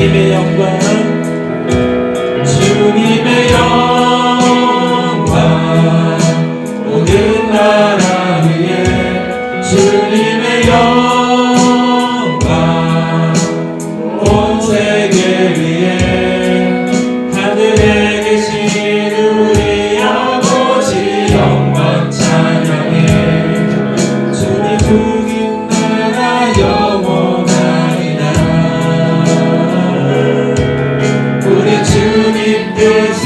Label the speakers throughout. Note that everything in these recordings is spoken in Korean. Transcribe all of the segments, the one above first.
Speaker 1: 주님의 영광, 주님의 영광 모든 나라 위에 주님의 영광 온 세계 위에 하늘에 계신 우리 아버지 영광 찬양해. 주님 두긴 나라 영원하리라. 우리 주님 뜻이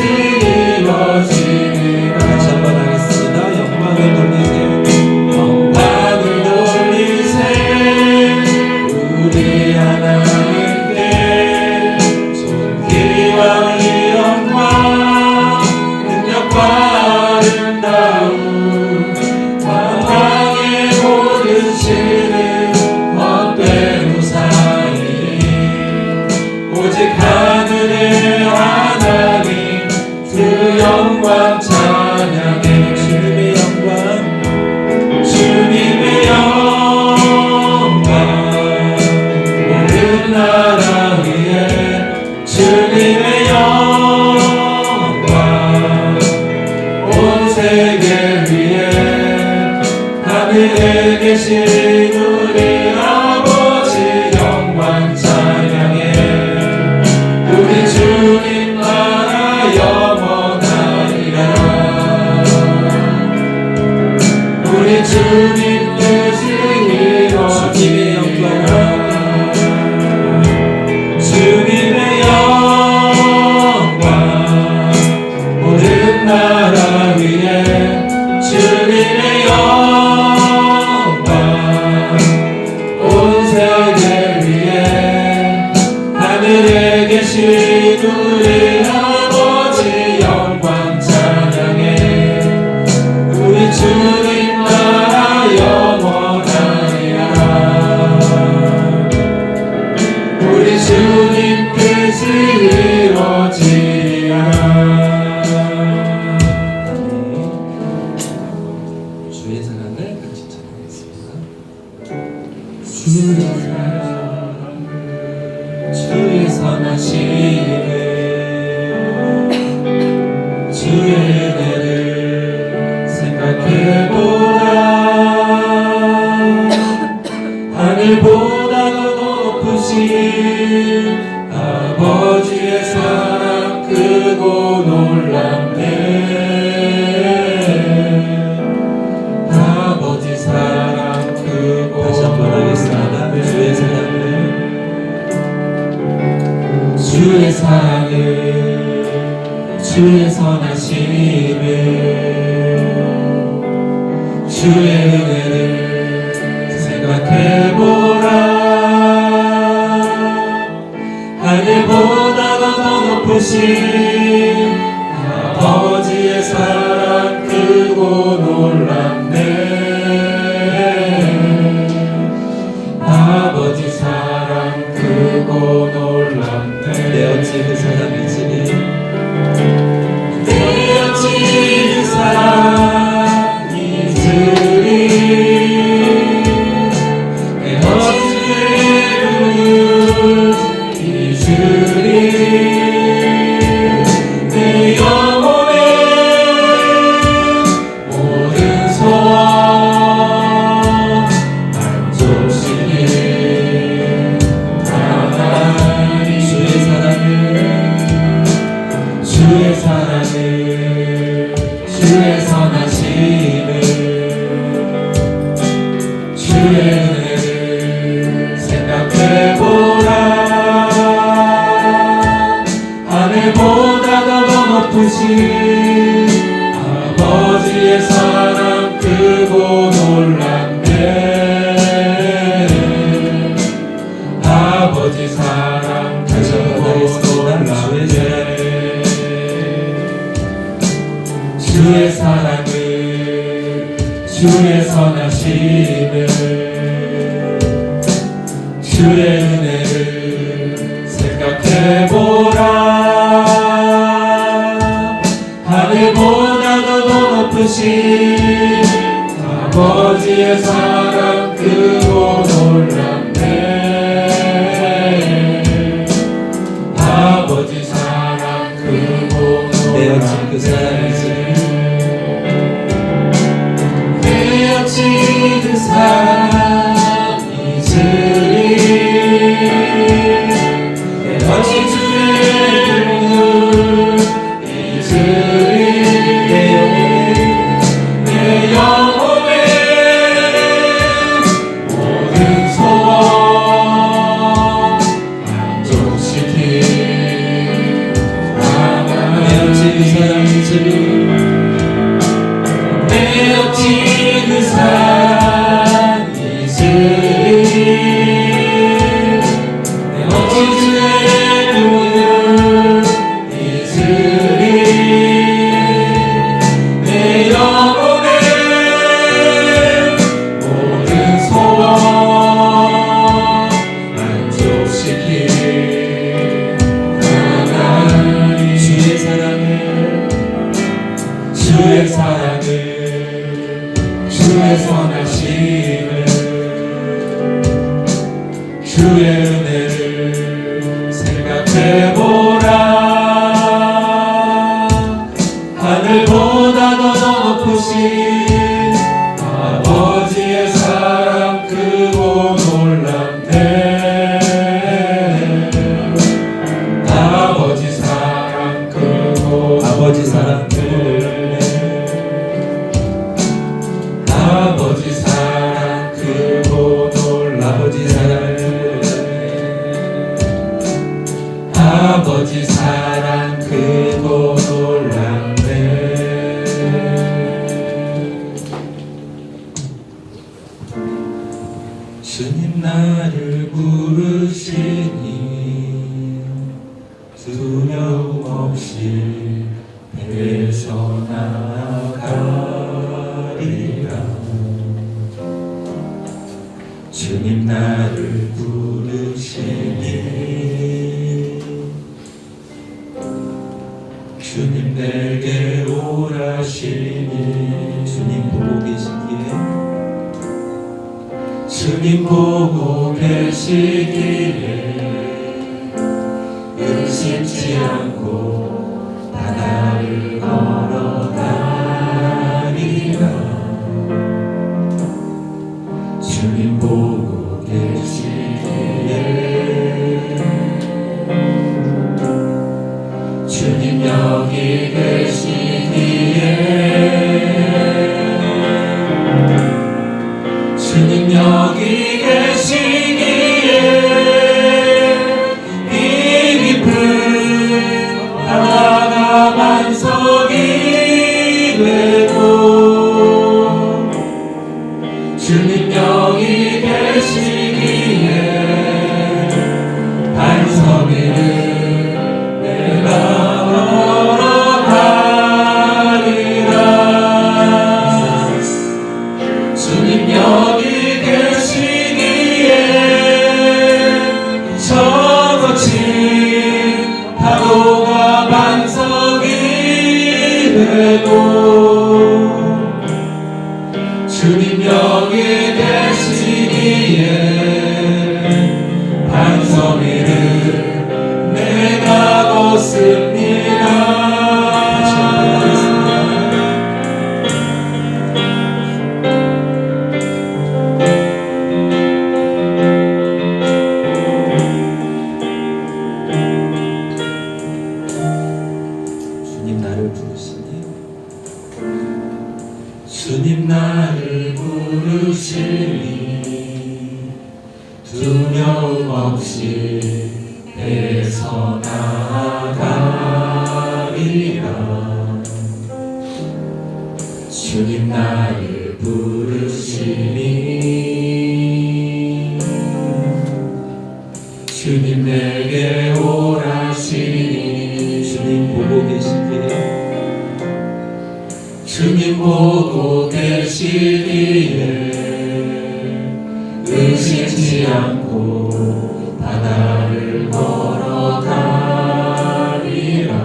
Speaker 1: 이루어지리라. 다시 한번 하겠습니다. 영광을 돌리세요. 영광을 돌리세 우리 하나님께 존귀와 영광 능력과 아름다움 만왕의 모든 신은 헛된 우상이니 오직 하늘의 하나님 그 영광 찬양해. 주님의 영광, 주님의 영광 모든 나라 위에 주님의 영광 온 세계 위에 하늘에 계신 우리 아버지 영광 찬양해. 우리 주님 나라 영원하리라. 우리 주님 뜻이 이루어지리라. 주님의 영광 모든 나라 위에 주님의 영광 온 세계 위에 하늘에 계신 우리 아버지 영광 찬양해. 우리 주님 나라 영원하리라. 우리 주님 뜻이 이루어지리라. 주의 사랑을 같이 찬양하겠습니다. 주의 사랑, 주의 선하심을, 주의 은혜를 생각해보라. 하늘보다 더 높으신 아버지의 사랑 크고 놀랍네. 아버지 사랑 크고 다시 한번 하겠습니다. 주의 사랑을, 주의 사랑을, 주의 선하심을, 주의 은혜를 생각해보라. 하늘보다 더 높으신 아버지의 사랑 크고 놀랍네. 아버지 사랑 크고 놀랍네. 내 어찌 그 사랑이지, 내 어찌 그 사랑이지, 내 어찌 그 이주리. 내 영혼의 모든 소원 만족시키는 하나님. 주의 사랑을, 주의 사랑을, 주의 선하심을, 주의 은혜를 생각해보라. 하늘보다 더 높으신 아버지의 사랑 크고 놀랍네. 아버지 사랑 크고 놀랍네. 주의 사랑을, 주의 선하심을, 주의 은혜를 생각해보라. 하늘보다 더 높으신 아버지의 사랑 크고 놀랍네. 오직 주의 이름을 잊으리 내 영혼의 모든 소원 만족시키 내 어찌 그 사랑 잊으리 내 어찌 그 사랑 잊으리 내 어찌 주의 이름을 잊으리 내 영혼의 모든 소원 만족시키 하나님 주의 사랑을 주의 선하심을 주의 은혜를 생각해보라 하늘보다 더 높으신 아버지의 사랑 크고 놀랍네 아버지 사랑 크고
Speaker 2: 아버지 사랑
Speaker 1: 놀랍네 아버지 사랑 크고 놀랍네
Speaker 2: 아버지 사랑
Speaker 1: 아버지 사랑 크고 놀랍네 주님 나를 부르시니 두려움 없이 배에서 나가리라 주님 나를 부르시니 주님 내게 오라시니
Speaker 2: 주님 보고 계시기에
Speaker 1: 주님 보고 계시기에 의심치 않고 바다를 걸어가리라 주님 보고 계시기에 주님 여기 계시기에 주님 여기 계시기에 이 깊은 바다가 반석이 되고 주님 여기 계시기에 반석 위를 내가 걸어가리라 주님 여기 계시기에 저 거친 파도가 반석이 되고 주님 여기 계시기에 반석 위를 내가 걷습니다
Speaker 2: 주님 나를 부르시니
Speaker 1: 주님 나를 부르시니 두려움 없이 배에서 나가리라 주님 나를 부르시니 주님 내게 오라시니
Speaker 2: 주님 보고 계시기에
Speaker 1: 주님 보고 계시기에 의심치 않고 바다를 걸어가리라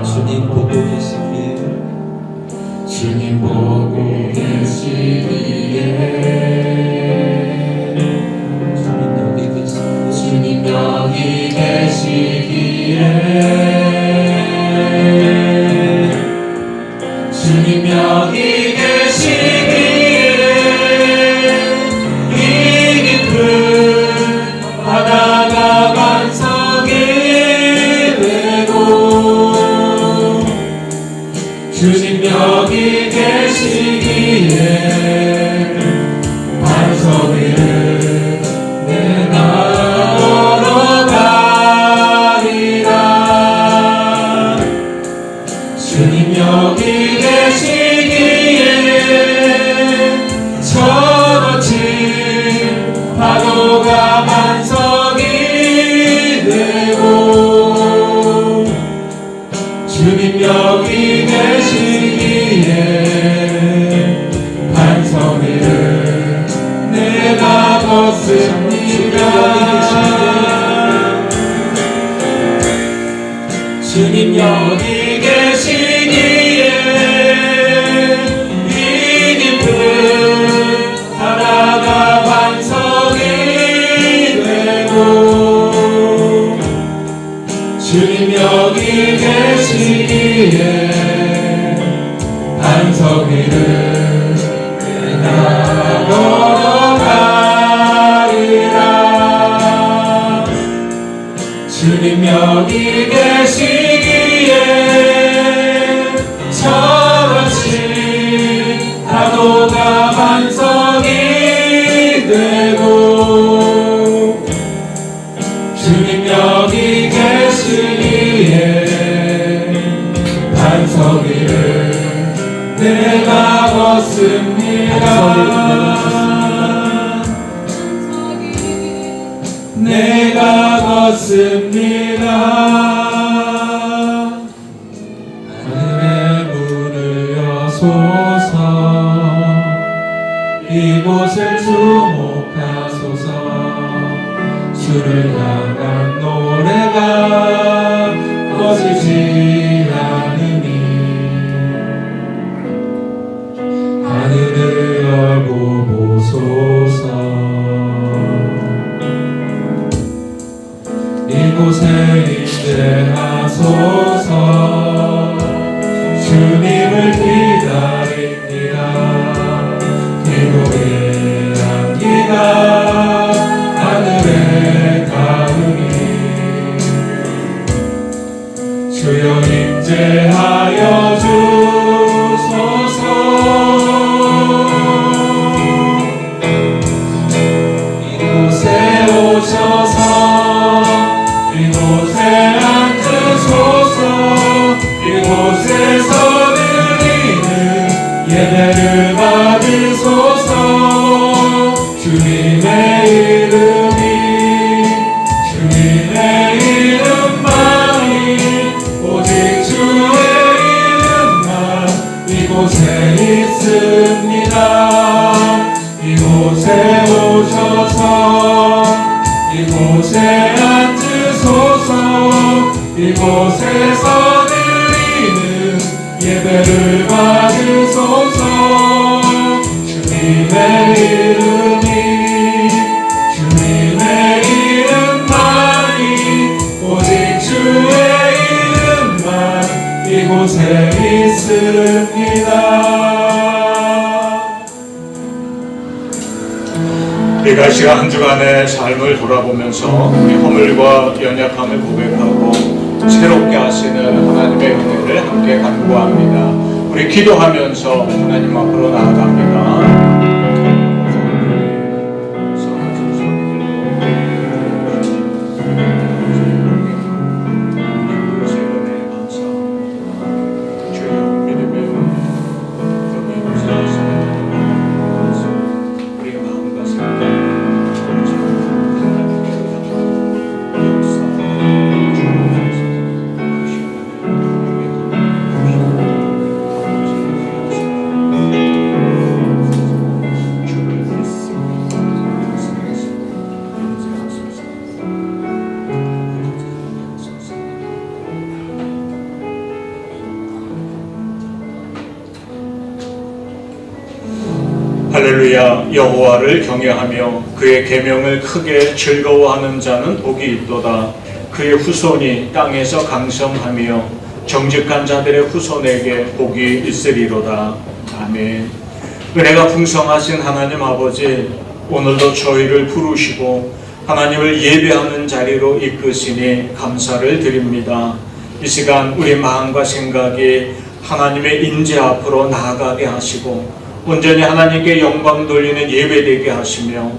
Speaker 2: 주님 보고 계시기에
Speaker 1: 주님 보고 계시기에
Speaker 2: 주님 여기 계시기에
Speaker 1: 주님 여기 계시기에 주님 여기 계시기에 이 깊은 바다가 반석이 주님 여기 계시기에 반석 위를 내가 걸어가리라. 주님 여기 계시기에 저거친 파도가 반석이 되고 주님 여기 계시기에 반석 위를 내가 걷습니다. 주님 여기 계시기에 이 깊은 바다가 반석이 되고 주님 여기 계시기에 반석 위를 내가 걸어가리라. 주님 여기 계시기에 저같이 파도가 반석이 되고 주님 여기 계시기에 반석 위를 내가 걷습니다. 내가 걷습니다. 하늘의 문을 여소서 이곳을 주목하소서. 주를 향한 노래가 꺼지지 않으니 하늘을 열고 보소서. 이곳에 임재하소서. 주님을 기다립니다. 기도의 향기가 하늘에 닿으니 주여 임재하여 주소서. 이곳에 오셔서 이곳에 앉으소서. 이곳에서 드리는 예배를 받으소서. 주님의 이름만이 오직 주의 이름만 이곳에 있습니다. 이곳에 오셔서 이곳에 앉으소서. 이곳에서 드리는 예배를 받으소서. 주님의 이름만이 오직 주의 이름만 이곳에 있습니다.
Speaker 3: 우리가 시간 한 주간의 삶을 돌아보면서 우리 허물과 연약함을 고백하고 새롭게 하시는 하나님의 은혜를 함께 간구합니다. 우리 기도하면서 하나님 앞으로 나아갑니다. 할렐루야. 여호와를 경외하며 그의 계명을 크게 즐거워하는 자는 복이 있도다. 그의 후손이 땅에서 강성하며 정직한 자들의 후손에게 복이 있으리로다. 아멘. 은혜가 풍성하신 하나님 아버지, 오늘도 저희를 부르시고 하나님을 예배하는 자리로 이끄시니 감사를 드립니다. 이 시간 우리 마음과 생각이 하나님의 인재 앞으로 나아가게 하시고 온전히 하나님께 영광 돌리는 예배되게 하시며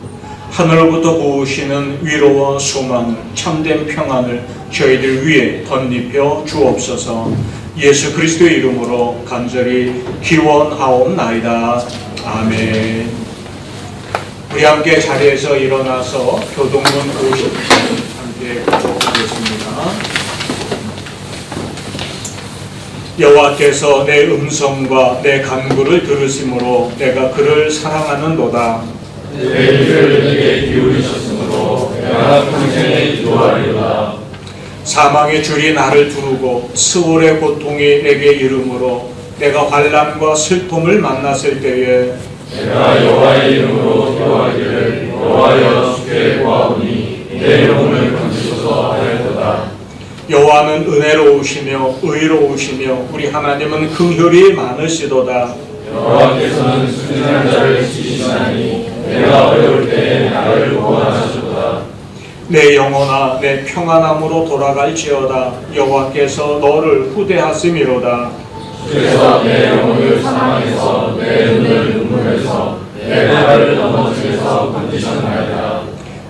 Speaker 3: 하늘로부터 부으시는 위로와 소망을 참된 평안을 저희들 위에 덧입혀 주옵소서. 예수 그리스도의 이름으로 간절히 기원하옵나이다. 아멘. 우리 함께 자리에서 일어나서 교동문 50편 함께 보겠습니다. 여호와께서 내 음성과 내 간구를 들으심으로 내가 그를 사랑하는도다.
Speaker 1: 내 귀를 내게 기울이셨으므로 내가 평생에 기도하리로다.
Speaker 3: 사망의 줄이 나를 두르고 스올의 고통이 내게 이르므로 내가 환난과 슬픔을 만났을 때에
Speaker 1: 내가 여호와의 이름으로 기도하기를 여호와여 주께 구하오니 내 영혼을 건지소서 하였도다.
Speaker 3: 여호와는 은혜로우시며 의로우시며 우리 하나님은 긍휼이 많으시도다.
Speaker 1: 여호와께서는 순진한 자를 지키시나니 내가 어려울 때에 나를 구원하시도다.
Speaker 3: 내 영혼아 내 평안함으로 돌아갈지어다. 여호와께서 너를 후대하심이로다.
Speaker 1: 그래서 내 영혼을 사망에서 내 눈을 눈물에서 내 발을 넘어짐에서 건지셨나이다.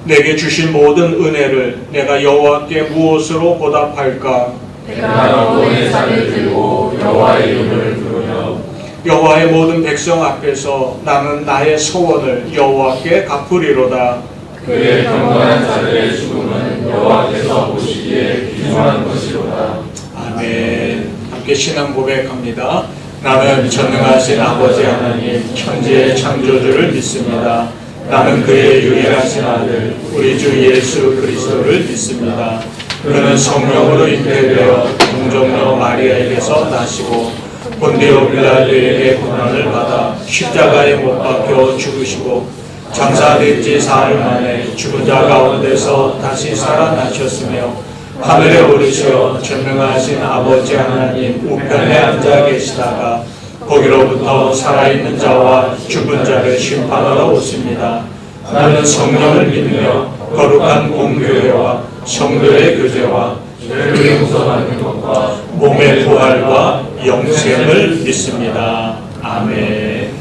Speaker 3: 내게 주신 모든 은혜를 내가 여호와께 무엇으로 보답할까?
Speaker 1: 내가 구원의 잔을 들고 여호와의 이름을 부르며
Speaker 3: 여호와의 모든 백성 앞에서 나는 나의 소원을 여호와께 갚으리로다.
Speaker 1: 그의 경건한 자들의 죽음은 여호와께서 보시기에 귀중한 것이로다.
Speaker 3: 아멘. 함께 신앙 고백합니다. 나는 전능하신 아버지 하나님 천지의 창조주를 믿습니다. 나는 그의 유일하신 아들 우리 주 예수 그리스도를 믿습니다. 그는 성령으로 잉태되어 동정녀 마리아에게서 나시고 본디오 빌라도에게 고난을 받아 십자가에 못 박혀 죽으시고 장사된 지 사흘 만에 죽은 자 가운데서 다시 살아나셨으며 하늘에 오르시어 전능하신 아버지 하나님 우편에 앉아 계시다가 거기로부터 살아있는 자와 죽은 자를 심판하러 오십니다. 나는 성령을 믿으며 거룩한 공교회와 성도의 교제와
Speaker 1: 죄를 용서받는 것과
Speaker 3: 몸의 부활과 영생을 믿습니다. 아멘.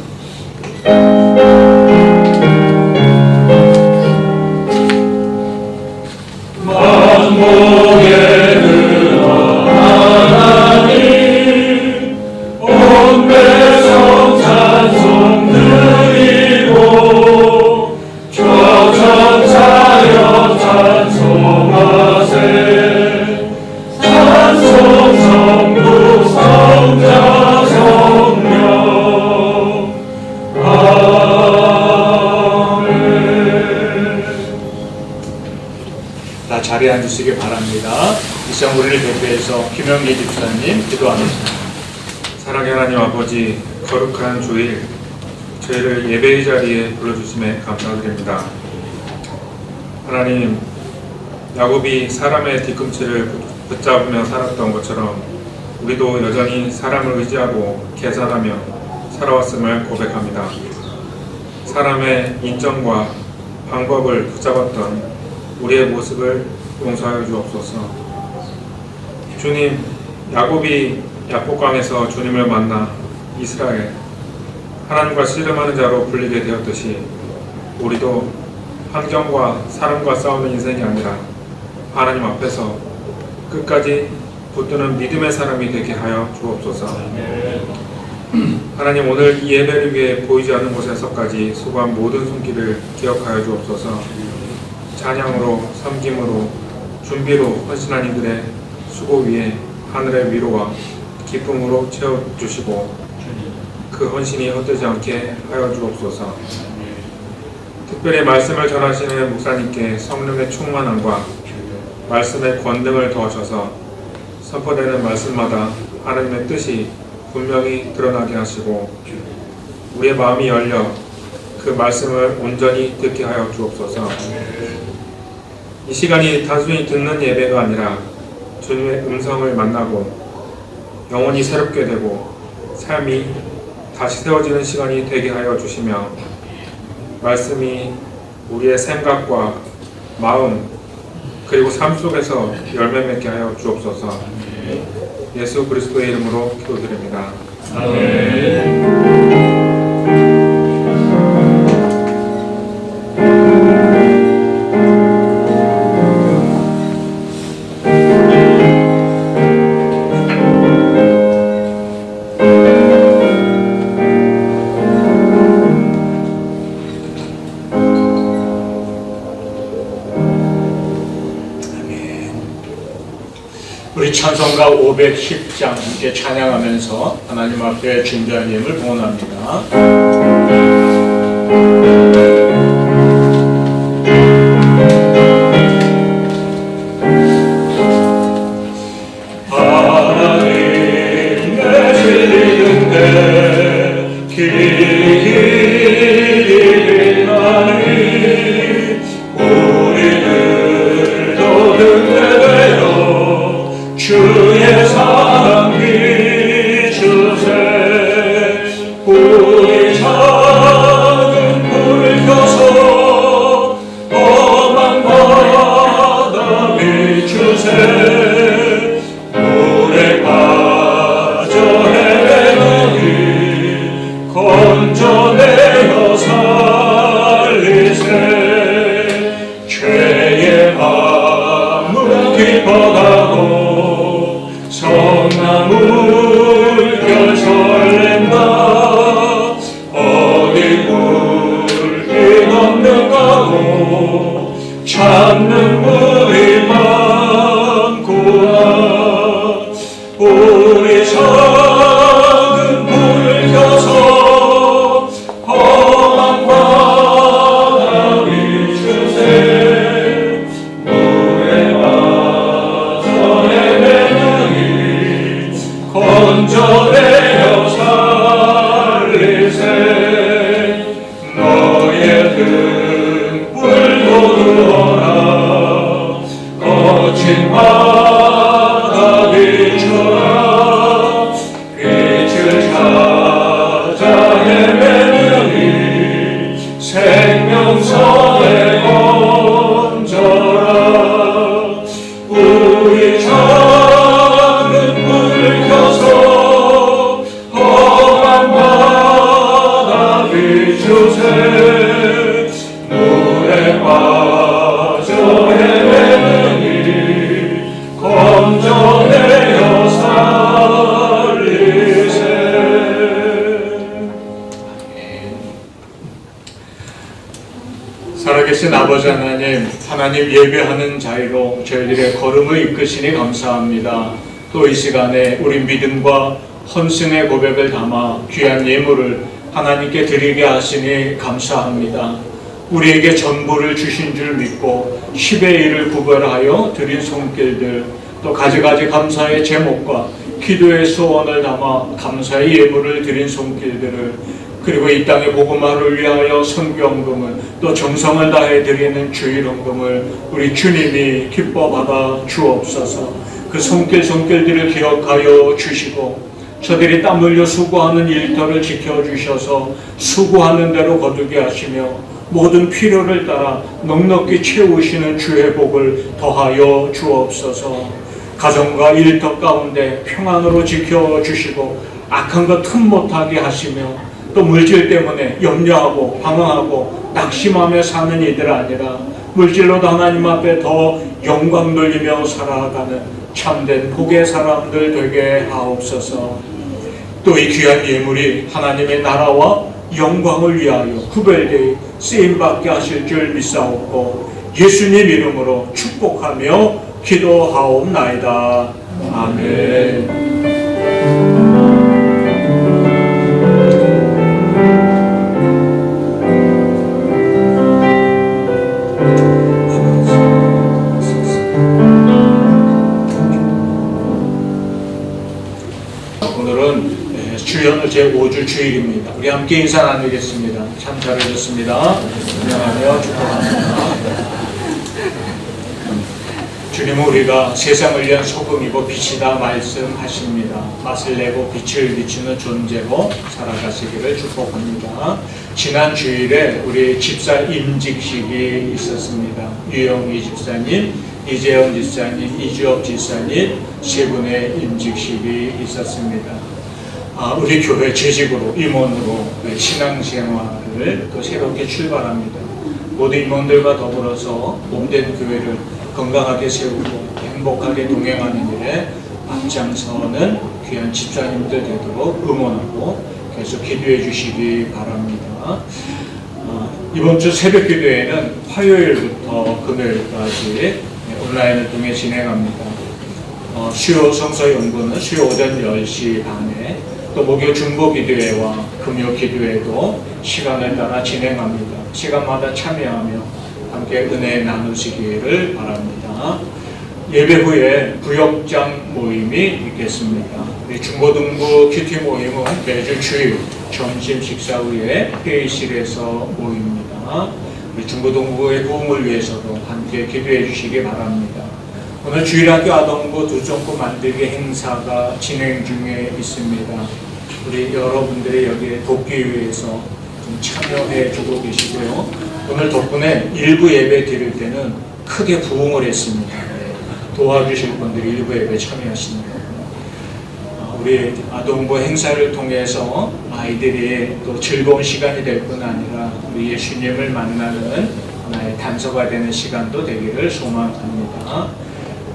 Speaker 1: 만복에 들어 하나님 온 백성 찬송 드리고 초청자여 찬송하세. 찬송 성부 성자 성령 아멘.
Speaker 3: 다 자리에 앉으시기 바랍니다. 이상 우리를 대표해서 김영기 집사님 기도하겠습니다.
Speaker 4: 사랑의 하나님 아버지, 거룩한 주일 저희를 예배의 자리에 불러주심에 감사드립니다. 하나님, 야곱이 사람의 뒤꿈치를 붙잡으며 살았던 것처럼 우리도 여전히 사람을 의지하고 계산하며 살아왔음을 고백합니다. 사람의 인정과 방법을 붙잡았던 우리의 모습을 용서하여 주옵소서. 주님, 야곱이 야복강에서 주님을 만나 이스라엘, 하나님과 씨름하는 자로 불리게 되었듯이 우리도 환경과 사람과 싸우는 인생이 아니라 하나님 앞에서 끝까지 붙드는 믿음의 사람이 되게 하여 주옵소서. 하나님, 오늘 이 예배를 위해 보이지 않는 곳에서까지 수고한 모든 손길을 기억하여 주옵소서. 찬양으로, 섬김으로, 준비로 헌신한 이들의 수고 위에 하늘의 위로와 기쁨으로 채워주시고 그 헌신이 헛되지 않게 하여 주옵소서. 특별히 말씀을 전하시는 목사님께 성령의 충만함과 말씀의 권능을 더하셔서 선포되는 말씀마다 하나님의 뜻이 분명히 드러나게 하시고 우리의 마음이 열려 그 말씀을 온전히 듣게 하여 주옵소서. 이 시간이 단순히 듣는 예배가 아니라 주님의 음성을 만나고 영혼이 새롭게 되고 삶이 다시 세워지는 시간이 되게 하여 주시며 말씀이 우리의 생각과 마음 그리고 삶 속에서 열매 맺게 하여 주옵소서. 예수 그리스도의 이름으로 기도드립니다.
Speaker 3: 우리 찬송가 510장 함께 찬양하면서 하나님 앞에 준비한 예물 봉헌합니다. 하나님 내 진리인데 길이 나니 우리들도 등대되어 주의 사랑 비추세. 우리 작은 불 켜서 험한 바다 비추세. 물에 빠져 헤매니 건져내어 살리세. 죄의 마음은 깊어가고 성나 물결 설렌다. 어디 물길 없는가고 찾는 물이 많구나. 우리 작은 불 켜서 험한 바다 비추세. 물에 빠져 헤매느니 건져내어 살리세. 너의 등불도 누워라. 거친 바다 비춰라. 빛을 찾아 헤매느니 생명선에 건져라. 우리 작은 불 켜서 험한 바다 비추세. 물에 빠져 헤매느니 건져내어 살리세. 살아계신 아버지 하나님, 하나님 예배하는 자리로 저희들의 걸음을 이끄시니 감사합니다. 또 이 시간에 우리 믿음과 헌승의 고백을 담아 귀한 예물을 하나님께 드리게 하시니 감사합니다. 우리에게 전부를 주신 줄 믿고 10의 1을 구별하여 드린 손길들, 또 가지가지 감사의 제목과 기도의 소원을 담아 감사의 예물을 드린 손길들을, 그리고 이 땅의 복음화를 위하여 선교헌금을, 또 정성을 다해 드리는 주일헌금을 우리 주님이 기뻐 받아 주옵소서. 그 손길들을 기억하여 주시고 저들이 땀 흘려 수고하는 일터를 지켜주셔서 수고하는 대로 거두게 하시며 모든 필요를 따라 넉넉히 채우시는 주의 복을 더하여 주옵소서. 가정과 일터 가운데 평안으로 지켜주시고 악한 것 틈 못하게 하시며, 또 물질 때문에 염려하고 방황하고 낙심하며 사는 이들 아니라 물질로도 하나님 앞에 더 영광 돌리며 살아가는 참된 복의 사람들 되게 하옵소서. 또 이 귀한 예물이 하나님의 나라와 영광을 위하여 구별되어 쓰임받게 하실 줄 믿사옵고 예수님 이름으로 축복하며 기도하옵나이다. 아멘. 오늘은 주연 제5주 주일입니다. 우리 함께 인사 나누겠습니다. 참 잘해줬습니다. 안녕하며 축복합니다. 주님은 우리가 세상을 위한 소금이고 빛이다 말씀하십니다. 맛을 내고 빛을 비추는 존재로 살아가시기를 축복합니다. 지난 주일에 우리 집사 임직식이 있었습니다. 유영희 집사님 이재영 지사님, 이주업 지사님 세 분의 임직식이 있었습니다. 우리 교회 재직으로 임원으로 신앙생활을 또 새롭게 출발합니다. 모든 임원들과 더불어서 몸된 교회를 건강하게 세우고 행복하게 동행하는 일에 앞장서는 귀한 집사님들 되도록 응원하고 계속 기도해 주시기 바랍니다. 이번 주 새벽 기도회는 화요일부터 금요일까지 온라인을 통해 진행합니다. 수요 성서 연구는 수요 오전 10시 반에 또 목요 중보 기도회와 금요 기도회도 시간에 따라 진행합니다. 시간마다 참여하며 함께 은혜 나누시기를 바랍니다. 예배 후에 구역장 모임이 있겠습니다. 우리 중고등부 큐티 모임은 매주 주일 점심 식사 후에 회의실에서 모입니다. 우리 중고등부의 부흥을 위해서도 함께 기도해 주시기 바랍니다. 오늘 주일학교 아동부 두종구 만들기 행사가 진행 중에 있습니다. 우리 여러분들이 여기에 돕기 위해서 좀 참여해 주고 계시고요. 오늘 덕분에 일부 예배 드릴 때는 크게 부흥을 했습니다. 도와주실 분들이 일부 예배 참여하시는 거예요. 우리 아동부 행사를 통해서 아이들이 또 즐거운 시간이 될 뿐 아니라 우리 예수님을 만나는 하나의 단서가 되는 시간도 되기를 소망합니다.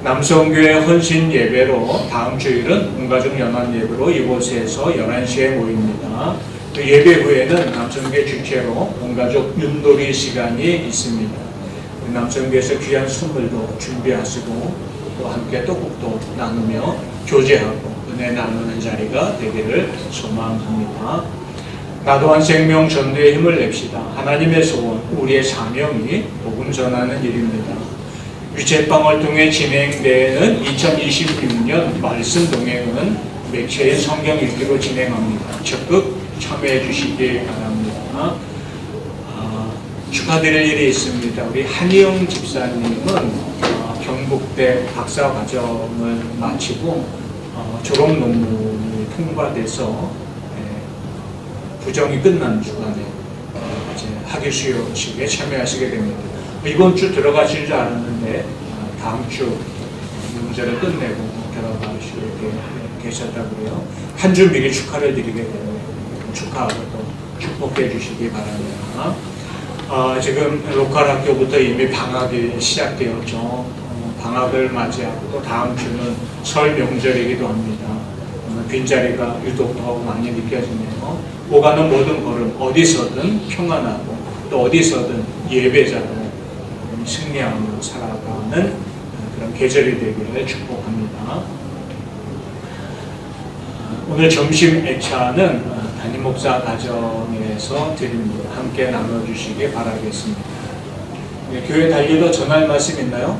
Speaker 3: 남성교회 헌신 예배로 다음 주일은 온가족 연합 예배로 이곳에서 11시에 모입니다. 또 예배 후에는 남성교회 주최로 온가족 윷놀이 시간이 있습니다. 남성교회에서 귀한 선물도 준비하시고 또 함께 떡국도 나누며 교제하고 은혜 나누는 자리가 되기를 소망합니다. 나도한 생명 전도에 힘을 냅시다. 하나님의 소원, 우리의 사명이 복음 전하는 일입니다. 유채방을 통해 진행되는 2026년 말씀 동행은 매체의 성경 읽기로 진행합니다. 적극 참여해 주시기 바랍니다. 축하드릴 일이 있습니다. 우리 한희영 집사님은 경북대 박사 과정을 마치고 졸업 논문이 통과돼서 부정이 끝난 주간에 이제 학위 수료식에 참여하시게 됩니다. 이번 주 들어가실 줄 알았는데 다음 주 문제를 끝내고 들어가시게 계셨다고요. 한 주 미리 축하를 드리게 되네요. 축하하고 또 축복해 주시기 바랍니다. 지금 로컬 학교부터 이미 방학이 시작되었죠. 방학을 맞이하고 또 다음 주는 설 명절이기도 합니다. 빈자리가 유독 더 많이 느껴지네요. 오가는 모든 걸음 어디서든 평안하고 또 어디서든 예배자로 승리하며 살아가는 그런 계절이 되기를 축복합니다. 오늘 점심 애차는 담임 목사 가정에서 드립니다. 함께 나눠주시기 바라겠습니다. 교회 달리도 전할 말씀 있나요?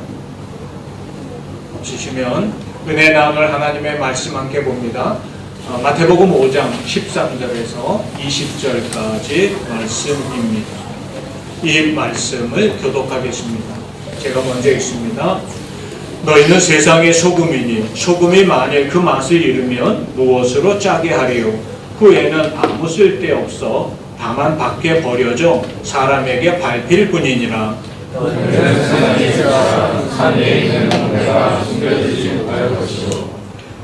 Speaker 3: 없으시면 은혜 나눌 하나님의 말씀 함께 봅니다. 마태복음 5장 13절에서 20절까지 말씀입니다. 이 말씀을 교독하겠습니다. 제가 먼저 읽습니다. 너희는 세상의 소금이니 소금이 만일 그 맛을 잃으면 무엇으로 짜게 하리요? 후에는 아무 쓸데없어 다만 밖에 버려져 사람에게 밟힐 뿐이니라.
Speaker 1: 너희는 세상에서 산에 있는 동네가 숨겨지지 못할 것이요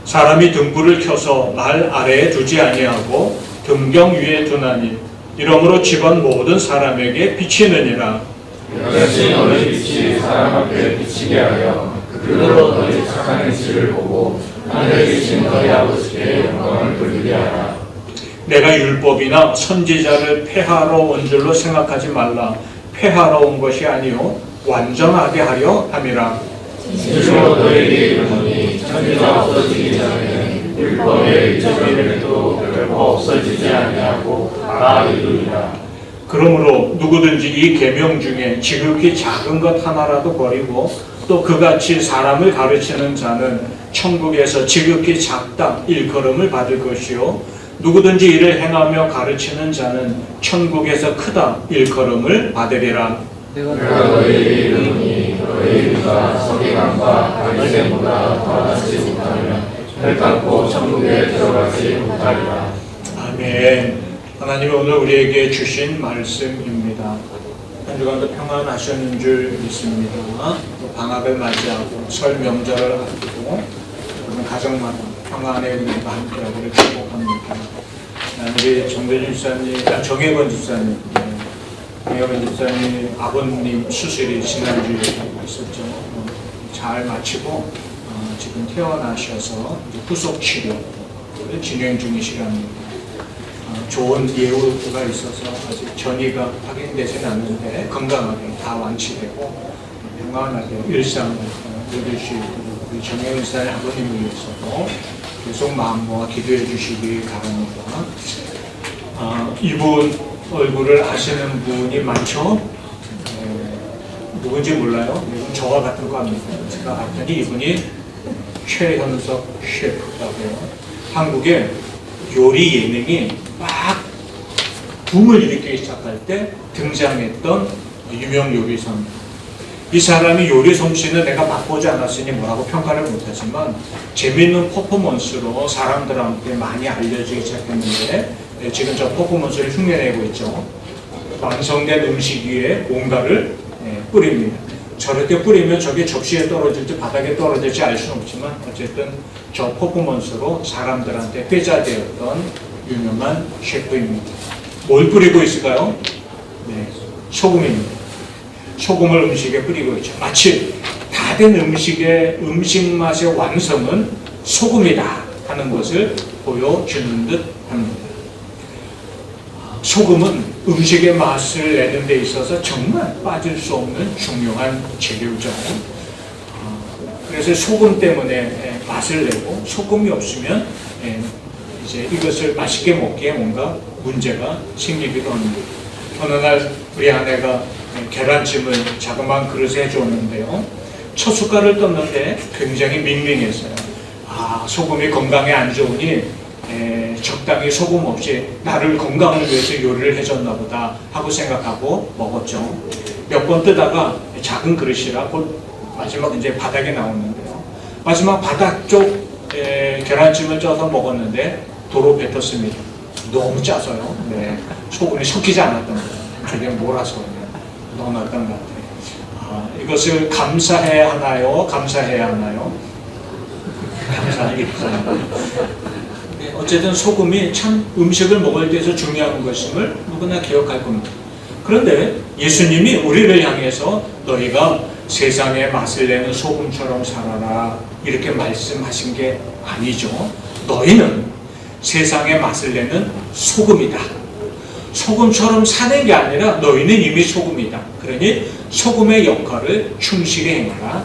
Speaker 3: 사람이 등불을 켜서 날 아래에 두지 아니하고 등경 위에 두나니 이러므로 집안 모든 사람에게 비치느니라.
Speaker 1: 이같이 너희 빛이 사람 앞에 비치게 하여 그들로 너희 착한 행실을 보고 하늘에 계신 너희 아버지께 영광을 돌리게 하라.
Speaker 3: 내가 율법이나 선지자를 폐하러 온 줄로 생각하지 말라. 폐하러 온 것이 아니요 완전하게 하려 함이라.
Speaker 1: 진실로 너희에게 이르노니 천지가 없어지기 전에는 율법의 일점일도 결코 없어지지 아니하고 다 이루리라.
Speaker 3: 그러므로 누구든지 이 계명 중에 지극히 작은 것 하나라도 버리고 또 그같이 사람을 가르치는 자는 천국에서 지극히 작다 일컬음을 받을 것이요 누구든지 이를 행하며 가르치는 자는 천국에서 크다 일컬음을 받으리라.
Speaker 1: 내가 너희에게 이르노니 너희가 서기관과 바리새인보다 더하지 못하면 결단코 천국에 들어가지 못하리라.
Speaker 3: 아멘. 하나님이 오늘 우리에게 주신 말씀입니다. 한 주간도 평안하셨는 줄 믿습니다. 또 방학을 맞이하고 설 명절을 앞두고 여러분 가정마다 평안의 은혜가 함께하기를 축복합니다. 우리 정대준 집사님, 정혜건 집사님, 정혜건 집사님 아버님 수술이 지난주에 있었죠. 잘 마치고 지금 퇴원하셔서 이제 후속 치료를 진행 중이시랍니다. 좋은 예후가 있어서 아직 전이가 확인되진 않는데 건강하게 다 완치되고 평안하게 일상을 누릴 수 있도록 우리 정혜은 집사님 아버님을 위해서도 계속 마음 모아 기도해 주시기 바랍니다. 이분 얼굴을 아시는 분이 많죠? 누군지 몰라요? 이분 저와 같은 과입니다. 제가 봤더니 이분이 최현석 셰프라고요. 한국의 요리 예능이 막 붐을 일으키기 시작할 때 등장했던 유명 요리사입니다. 이 사람이 요리 솜씨는 내가 맛보지 않았으니 뭐라고 평가를 못하지만 재미있는 퍼포먼스로 사람들한테 많이 알려지기 시작했는데 지금 저 퍼포먼스를 흉내내고 있죠. 완성된 음식 위에 뭔가를 뿌립니다. 저렇게 뿌리면 저게 접시에 떨어질지 바닥에 떨어질지 알 수는 없지만 어쨌든 저 퍼포먼스로 사람들한테 회자되었던 유명한 셰프입니다. 뭘 뿌리고 있을까요? 네, 소금입니다. 소금을 음식에 뿌리고 있죠. 마치 다 된 음식의 음식 맛의 완성은 소금이다 하는 것을 보여주는 듯 합니다. 소금은 음식의 맛을 내는 데 있어서 정말 빠질 수 없는 중요한 재료죠. 그래서 소금 때문에 맛을 내고 소금이 없으면 이제 이것을 맛있게 먹기에 뭔가 문제가 생기기도 합니다. 어느 날 우리 아내가 계란찜을 자그마한 그릇에 해줬는데요. 첫 숟갈을 떴는데 굉장히 밍밍했어요. 소금이 건강에 안 좋으니 적당히 소금 없이 나를 건강을 위해서 요리를 해줬나 보다 하고 생각하고 먹었죠. 몇 번 뜨다가 작은 그릇이라 곧 마지막 이제 바닥에 나오는데요. 마지막 바닥 쪽 계란찜을 쪄서 먹었는데 도로 뱉었습니다. 너무 짜서요. 소금이 섞이지 않았던 거예요. 저게 몰아서 넣어놨던 것 같아요. 이것을 감사해야 하나요? 감사해야 하나요? 감사하겠죠. 어쨌든 소금이 참 음식을 먹을 때에서 중요한 것임을 누구나 기억할 겁니다. 그런데 예수님이 우리를 향해서 너희가 세상의 맛을 내는 소금처럼 살아라 이렇게 말씀하신 게 아니죠. 너희는 세상의 맛을 내는 소금이다. 소금처럼 사는 게 아니라 너희는 이미 소금이다. 그러니 소금의 역할을 충실히 행하라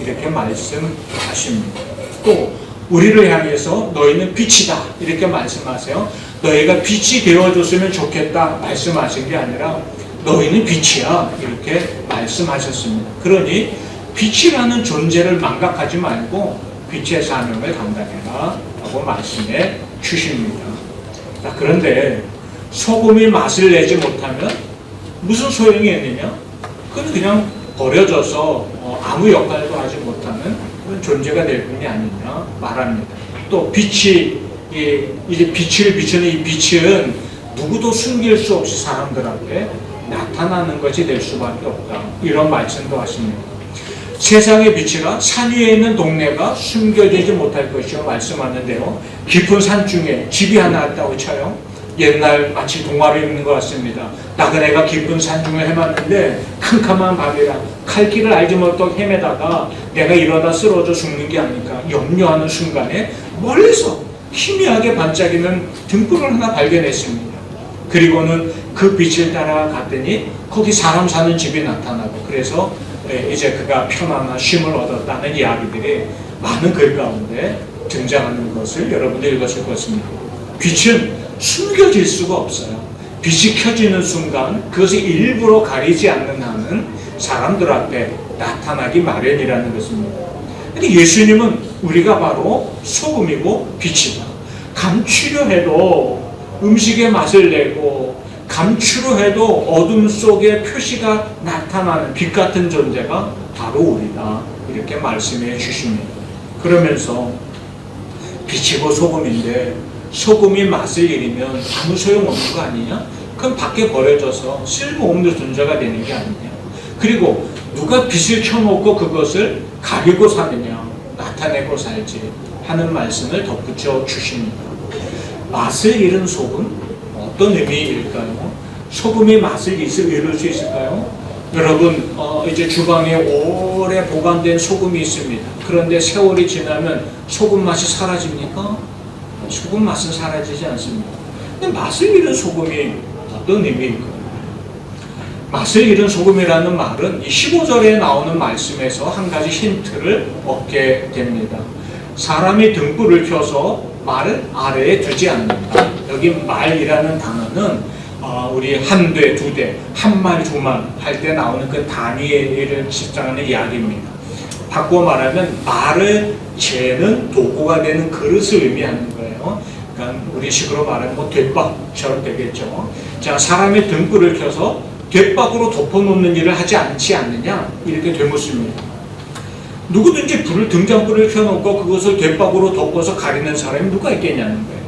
Speaker 3: 이렇게 말씀하십니다. 또 우리를 향해서 너희는 빛이다 이렇게 말씀하세요. 너희가 빛이 되어줬으면 좋겠다 말씀하신 게 아니라 너희는 빛이야 이렇게 말씀하셨습니다. 그러니 빛이라는 존재를 망각하지 말고 빛의 사명을 감당해라 라고 말씀해 주십니다. 자, 그런데 소금이 맛을 내지 못하면 무슨 소용이 있느냐? 그건 그냥 버려져서 아무 역할도 하지 못하는 그런 존재가 될 뿐이 아니냐 말합니다. 또 빛이 이제 빛을 비추는 이 빛은 누구도 숨길 수 없이 사람들 앞에 나타나는 것이 될 수밖에 없다. 이런 말씀도 하십니다. 세상의 빛이라 산 위에 있는 동네가 숨겨지지 못할 것이요 말씀하는데요. 깊은 산 중에 집이 하나 있다고 쳐요. 옛날 마치 동화를 읽는 것 같습니다. 나그네가 깊은 산중을 헤맸는데 캄캄한 밤이라 칼길을 알지 못하고 헤매다가 내가 이러다 쓰러져 죽는 게 아닐까 염려하는 순간에 멀리서 희미하게 반짝이는 등불을 하나 발견했습니다. 그리고는 그 빛을 따라 갔더니 거기 사람 사는 집이 나타나고 그래서 이제 그가 편안한 쉼을 얻었다는 이야기들이 많은 글 가운데 등장하는 것을 여러분들 읽었을 것입니다. 빛은 숨겨질 수가 없어요. 빛이 켜지는 순간 그것을 일부러 가리지 않는 한은 사람들 앞에 나타나기 마련이라는 것입니다. 그러니까 예수님은 우리가 바로 소금이고 빛이다. 감추려 해도 음식의 맛을 내고 감추려 해도 어둠 속에 표시가 나타나는 빛 같은 존재가 바로 우리다. 이렇게 말씀해 주십니다. 그러면서 빛이고 소금인데 소금이 맛을 잃으면 아무 소용없는 거 아니냐? 그 그럼 밖에 버려져서 쓸모없는 존재가 되는 게 아니냐. 그리고 누가 빛을 켜놓고 그것을 가리고 사느냐, 나타내고 살지 하는 말씀을 덧붙여 주십니다. 맛을 잃은 소금, 어떤 의미일까요? 소금이 맛을 잃을 수 있을까요? 여러분, 이제 주방에 오래 보관된 소금이 있습니다. 그런데 세월이 지나면 소금 맛이 사라집니까? 소금 맛은 사라지지 않습니다. 근데 맛을 잃은 소금이 어떤 의미일까요? 맛을 잃은 소금이라는 말은 이 15절에 나오는 말씀에서 한 가지 힌트를 얻게 됩니다. 사람이 등불을 켜서 말을 아래에 두지 않는다. 여기 말이라는 단어는 우리 한 대, 두 대, 한 말, 두 말 할 때 나오는 그 단위를 집중하는 이야기입니다. 바꿔 말하면 말을 재는 도구가 되는 그릇을 의미하는 거예요. 그러니까 우리 식으로 말하면 뭐 뒷박처럼 되겠죠. 자, 사람이 등불을 켜서 뒷박으로 덮어놓는 일을 하지 않지 않느냐 이렇게 되묻습니다. 누구든지 등잔불을 켜놓고 그것을 뒷박으로 덮어서 가리는 사람이 누가 있겠냐는 거예요.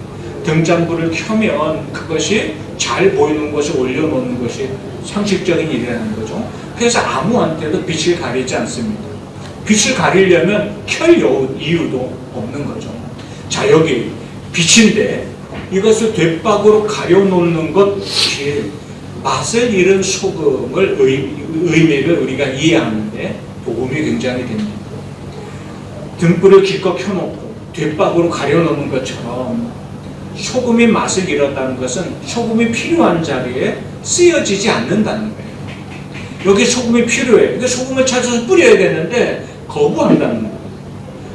Speaker 3: 등잔불을 켜면 그것이 잘 보이는 것을 올려놓는 것이 상식적인 일이라는 거죠. 그래서 아무한테도 빛을 가리지 않습니다. 빛을 가리려면 켤 이유도 없는 거죠. 자, 여기 빛인데 이것을 뒷박으로 가려놓는 것이 맛을 잃은 소금을 의미를 우리가 이해하는데 도움이 굉장히 됩니다. 등불을 기껏 켜놓고 뒷박으로 가려놓는 것처럼 소금이 맛을 잃었다는 것은 소금이 필요한 자리에 쓰여지지 않는다는 거예요. 여기 소금이 필요해. 그러니까 소금을 찾아서 뿌려야 되는데 거부한다는 거예요.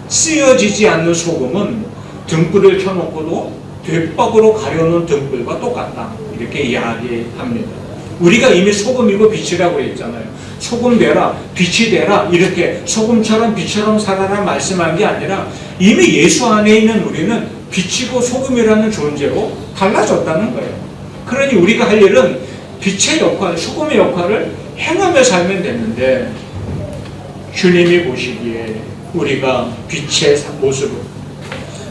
Speaker 3: 쓰여지지 않는 소금은 등불을 켜놓고도 뒷박으로 가려놓은 등불과 똑같다. 이렇게 이야기합니다. 우리가 이미 소금이고 빛이라고 했잖아요. 소금 되라, 빛이 되라, 이렇게 소금처럼 빛처럼 살아라 말씀한 게 아니라 이미 예수 안에 있는 우리는 빛이고 소금이라는 존재로 달라졌다는 거예요. 그러니 우리가 할 일은 빛의 역할, 소금의 역할을 행하며 살면 되는데 주님이 보시기에 우리가 빛의 모습으로,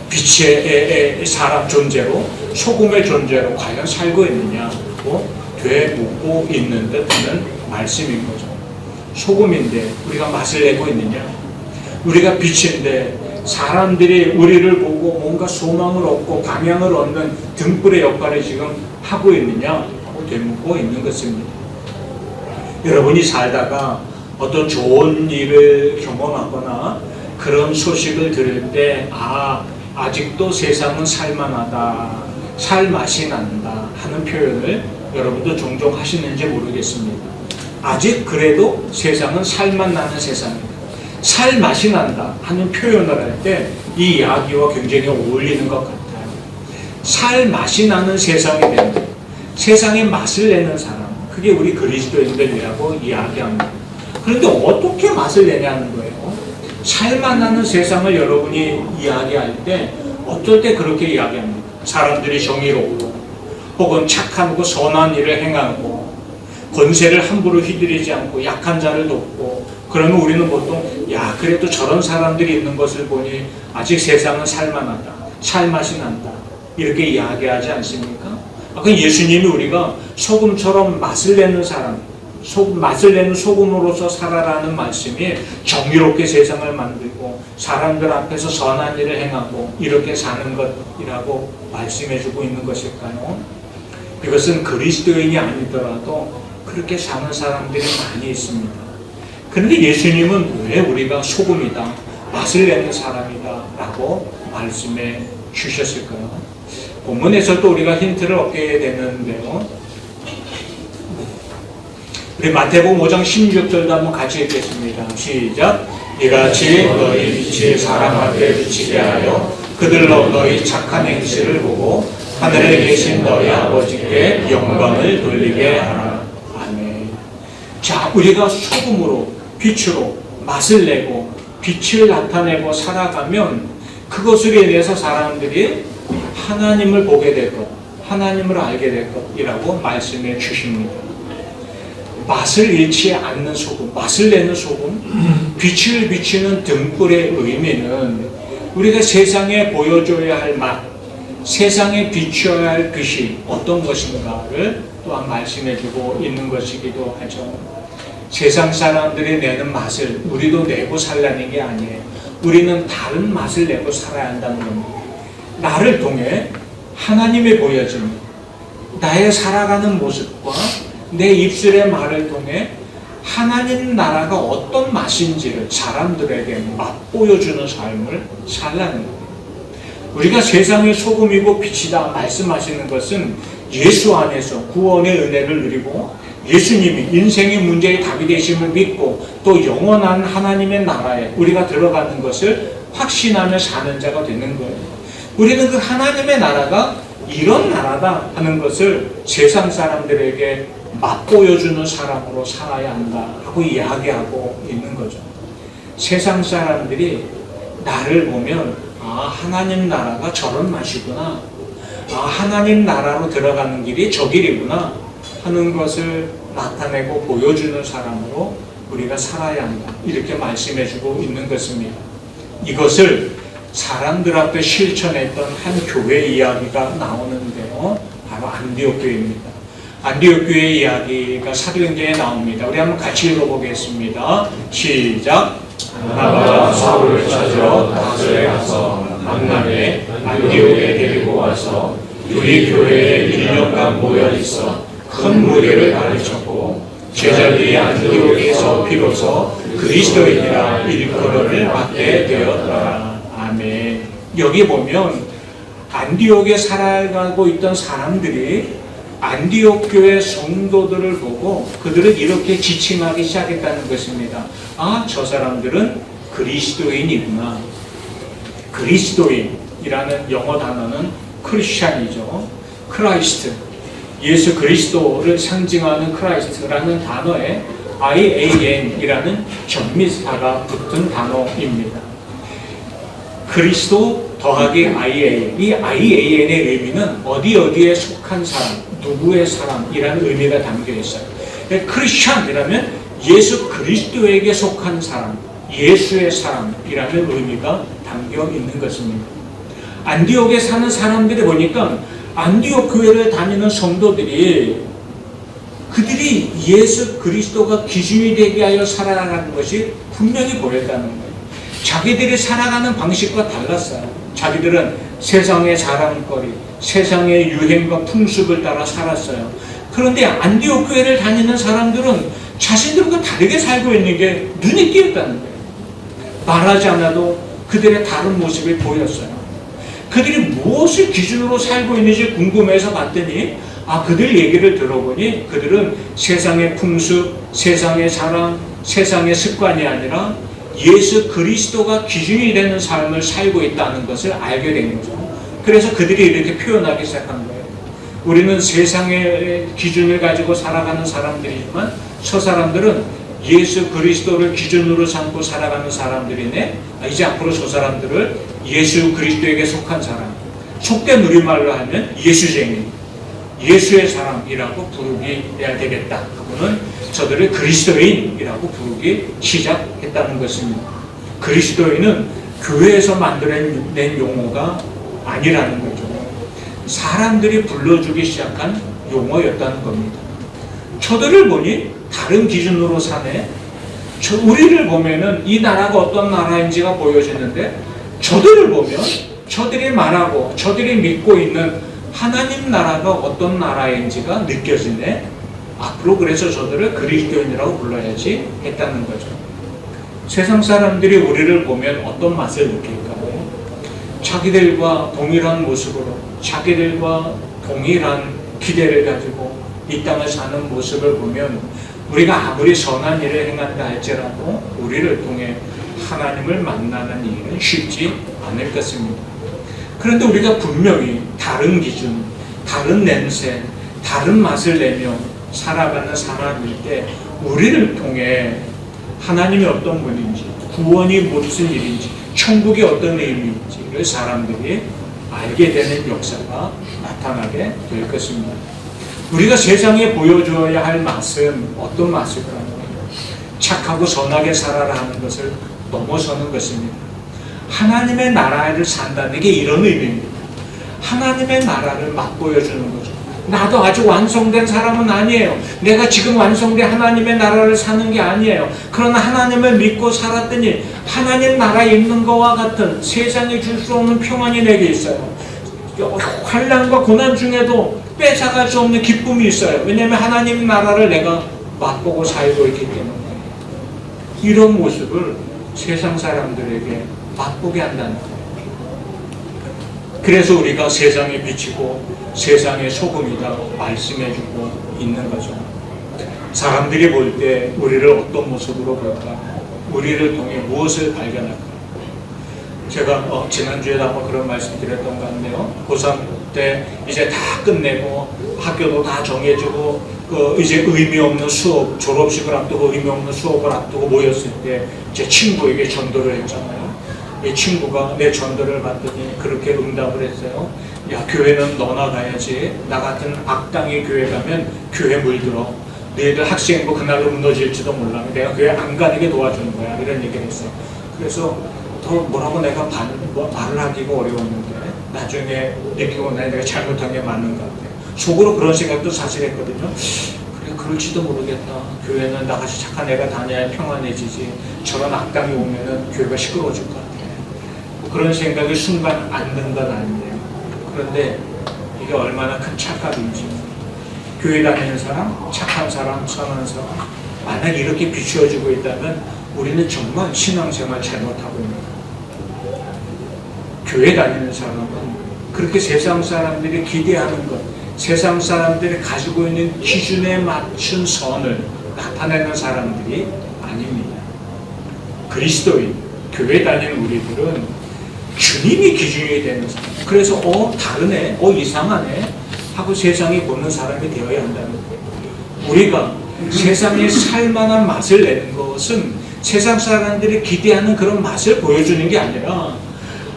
Speaker 3: 빛의 사람 존재로, 소금의 존재로 과연 살고 있느냐고 되묻고 있는 듯한 말씀인 거죠. 소금인데 우리가 맛을 내고 있느냐? 우리가 빛인데 사람들이 우리를 보고 뭔가 소망을 얻고 방향을 얻는 등불의 역할을 지금 하고 있느냐고 되묻고 있는 것입니다. 여러분이 살다가 어떤 좋은 일을 경험하거나 그런 소식을 들을 때 아직도 세상은 살만하다, 살맛이 난다 하는 표현을 여러분도 종종 하시는지 모르겠습니다. 아직 그래도 세상은 살맛 나는 세상이다, 살맛이 난다 하는 표현을 할 때 이 이야기와 굉장히 어울리는 것 같아요. 살맛이 나는 세상이 된다, 세상에 맛을 내는 사람, 그게 우리 그리스도인들이라고 이야기합니다. 그런데 어떻게 맛을 내냐는 거예요. 살맛 나는 세상을 여러분이 이야기할 때 어떨 때 그렇게 이야기합니다. 사람들이 정의롭고 혹은 착하고 선한 일을 행하고 권세를 함부로 휘두르지 않고 약한 자를 돕고, 그러면 우리는 보통 그래도 저런 사람들이 있는 것을 보니 아직 세상은 살만하다, 살맛이 난다 이렇게 이야기하지 않습니까? 예수님이 우리가 소금처럼 맛을 내는 사람, 맛을 내는 소금으로서 살아라는 말씀이 정의롭게 세상을 만들고 사람들 앞에서 선한 일을 행하고 이렇게 사는 것이라고 말씀해주고 있는 것일까요? 이것은 그리스도인이 아니더라도 그렇게 사는 사람들이 많이 있습니다. 그런데 예수님은 왜 우리가 소금이다, 맛을 내는 사람이다 라고 말씀해 주셨을까요? 본문에서도 우리가 힌트를 얻게 되는데요. 우리 마태복음 5장 16절도 한번 같이 읽겠습니다. 시작. 이같이 너희 빛이 사람 앞에 비치게 하여 그들로 너희 착한 행실을 보고 하늘에 계신 너희 아버지께 영광을 돌리게 하라. 아멘. 자, 우리가 소금으로, 빛으로 맛을 내고 빛을 나타내고 살아가면 그것으로 인해서 사람들이 하나님을 보게 될 것, 하나님을 알게 될 것이라고 말씀해 주십니다. 맛을 잃지 않는 소금, 맛을 내는 소금, 빛을 비치는 등불의 의미는 우리가 세상에 보여줘야 할 맛, 세상에 비춰야 할 빛이 어떤 것인가를 또한 말씀해주고 있는 것이기도 하죠. 세상 사람들이 내는 맛을 우리도 내고 살라는 게 아니에요. 우리는 다른 맛을 내고 살아야 한다는 겁니다. 나를 통해 하나님이 보여주는 나의 살아가는 모습과 내 입술의 말을 통해 하나님 나라가 어떤 맛인지를 사람들에게 맛보여주는 삶을 살라는 겁니다. 우리가 세상의 소금이고 빛이다 말씀하시는 것은 예수 안에서 구원의 은혜를 누리고 예수님이 인생의 문제의 답이 되심을 믿고 또 영원한 하나님의 나라에 우리가 들어가는 것을 확신하며 사는 자가 되는 거예요. 우리는 그 하나님의 나라가 이런 나라다 하는 것을 세상 사람들에게 맛보여주는 사람으로 살아야 한다 하고 이야기하고 있는 거죠. 세상 사람들이 나를 보면 아, 하나님 나라가 저런 맛이구나, 아, 하나님 나라로 들어가는 길이 저 길이구나 하는 것을 나타내고 보여주는 사람으로 우리가 살아야 한다 이렇게 말씀해주고 있는 것입니다. 이것을 사람들 앞에 실천했던 한 교회 이야기가 나오는데요, 바로 안디옥 교회입니다. 안디옥 교회 이야기가 사도행전에 나옵니다. 우리 한번 같이 읽어보겠습니다. 시작.
Speaker 1: 바나바가 사울을 찾으러 다저에 가서 만나에 안디옥에 데리고 와서 우리 교회에 1년간 모여 있어 큰 무리를 가르쳤고 제자들이 안디옥에서 비로소 그리스도인이라 일컬음을 받게 되었더라. 아멘. 여기 보면 안디옥에 살아가고 있던 사람들이 안디옥 교회 성도들을 보고 그들을 이렇게 지칭하기 시작했다는 것입니다. 아, 저 사람들은 그리스도인이구나. 그리스도인이라는 영어 단어는 크리스찬이죠. 크라이스트, 예수 그리스도를 상징하는 크라이스트라는 단어에 IAN이라는 전미사가 붙은 단어입니다. 그리스도 더하기 IAN. 이 IAN의 의미는 어디에 속한 사람, 누구의 사람이라는 의미가 담겨 있어요. 크리스찬이라면 예수 그리스도에게 속한 사람, 예수의 사람이라는 의미가 담겨 있는 것입니다. 안디옥에 사는 사람들이 보니까 안디옥 교회를 다니는 성도들이 그들이 예수 그리스도가 기준이 되게 하여 살아가는 것이 분명히 보였다는 거예요. 자기들이 살아가는 방식과 달랐어요. 자기들은 세상의 자랑거리, 세상의 유행과 풍습을 따라 살았어요. 그런데 안디옥 교회를 다니는 사람들은 자신들과 다르게 살고 있는 게 눈에 띄었다는 거예요. 말하지 않아도 그들의 다른 모습이 보였어요. 그들이 무엇을 기준으로 살고 있는지 궁금해서 봤더니 그들 얘기를 들어보니 그들은 세상의 풍습, 세상의 자랑, 세상의 습관이 아니라 예수 그리스도가 기준이 되는 삶을 살고 있다는 것을 알게 된 거죠. 그래서 그들이 이렇게 표현하기 시작한 거예요. 우리는 세상의 기준을 가지고 살아가는 사람들이지만 저 사람들은 예수 그리스도를 기준으로 삼고 살아가는 사람들이네. 이제 앞으로 저 사람들을 예수 그리스도에게 속한 사람, 속된 우리말로 하면 예수쟁이, 예수의 사람이라고 부르기해야 되겠다 하고는 저들을 그리스도인이라고 부르기 시작했다는 것입니다. 그리스도인은 교회에서 만들어낸 용어가 아니라는 거죠. 사람들이 불러주기 시작한 용어였다는 겁니다. 저들을 보니 다른 기준으로 사네. 우리를 보면은 이 나라가 어떤 나라인지가 보여지는데 저들을 보면 저들이 말하고 저들이 믿고 있는 하나님 나라가 어떤 나라인지가 느껴지네. 앞으로 그래서 저들을 그리스도인이라고 불러야지 했다는 거죠. 세상 사람들이 우리를 보면 어떤 맛을 느낄까요? 자기들과 동일한 모습으로, 자기들과 동일한 기대를 가지고 이 땅을 사는 모습을 보면 우리가 아무리 선한 일을 행한다 할지라도 우리를 통해 하나님을 만나는 일은 쉽지 않을 것입니다. 그런데 우리가 분명히 다른 기준, 다른 냄새, 다른 맛을 내며 살아가는 사람일 때 우리를 통해 하나님이 어떤 분인지, 구원이 무슨 일인지, 천국이 어떤 의미인지를 사람들이 알게 되는 역사가 나타나게 될 것입니다. 우리가 세상에 보여줘야 할 맛은 어떤 맛일까요? 착하고 선하게 살아라 하는 것을 넘어서는 것입니다. 하나님의 나라를 산다는 게 이런 의미입니다. 하나님의 나라를 맛보여주는 거죠. 나도 아주 완성된 사람은 아니에요. 내가 지금 완성된 하나님의 나라를 사는 게 아니에요. 그러나 하나님을 믿고 살았더니 하나님 나라에 있는 것과 같은 세상에 줄 수 없는 평안이 내게 있어요. 환난과 고난 중에도 뺏어갈 수 없는 기쁨이 있어요. 왜냐하면 하나님 나라를 내가 맛보고 살고 있기 때문에. 이런 모습을 세상 사람들에게 맛보게 한다는 거예요. 그래서 우리가 세상에 비치고 세상의 소금이다 말씀해주고 있는 거죠. 사람들이 볼 때 우리를 어떤 모습으로 볼까? 우리를 통해 무엇을 발견할까? 제가 지난주에도 한번 그런 말씀 드렸던 것 같네요. 고3 때 이제 다 끝내고 학교도 다 정해주고 이제 의미 없는 수업, 졸업식을 앞두고 의미 없는 수업을 앞두고 모였을 때 제 친구에게 전도를 했잖아요. 이 친구가 내 전도를 받더니 그렇게 응답을 했어요. 야, 교회는 너나 가야지. 나 같은 악당의 교회 가면 교회 물들어. 너희들 학생부 그날로 무너질지도 몰라. 내가 교회 안 가는 게 도와주는 거야. 이런 얘기를 했어요. 그래서 더 뭐라고 내가 말을 하기가 어려웠는데 나중에 느끼고 내가 잘못한 게 맞는 것 같아요. 속으로 그런 생각도 사실 했거든요. 그래, 그럴지도 모르겠다. 교회는 나같이 착한 애가 다녀야 평안해지지. 저런 악당이 오면은 교회가 시끄러워질 것 같아. 그런 생각이 순간 안 든 건 아닌데요. 그런데 이게 얼마나 큰 착각인지. 교회 다니는 사람, 착한 사람, 선한 사람, 만약 이렇게 비추어지고 있다면 우리는 정말 신앙생활 잘못하고 있는 거예요. 교회 다니는 사람은 그렇게 세상 사람들이 기대하는 것, 세상 사람들이 가지고 있는 기준에 맞춘 선을 나타내는 사람들이 아닙니다. 그리스도인, 교회 다니는 우리들은 주님이 기준이 되는 사람. 그래서 다르네, 이상하네 하고 세상이 보는 사람이 되어야 한다는 거예요. 우리가 세상에 살만한 맛을 내는 것은 세상 사람들이 기대하는 그런 맛을 보여주는 게 아니라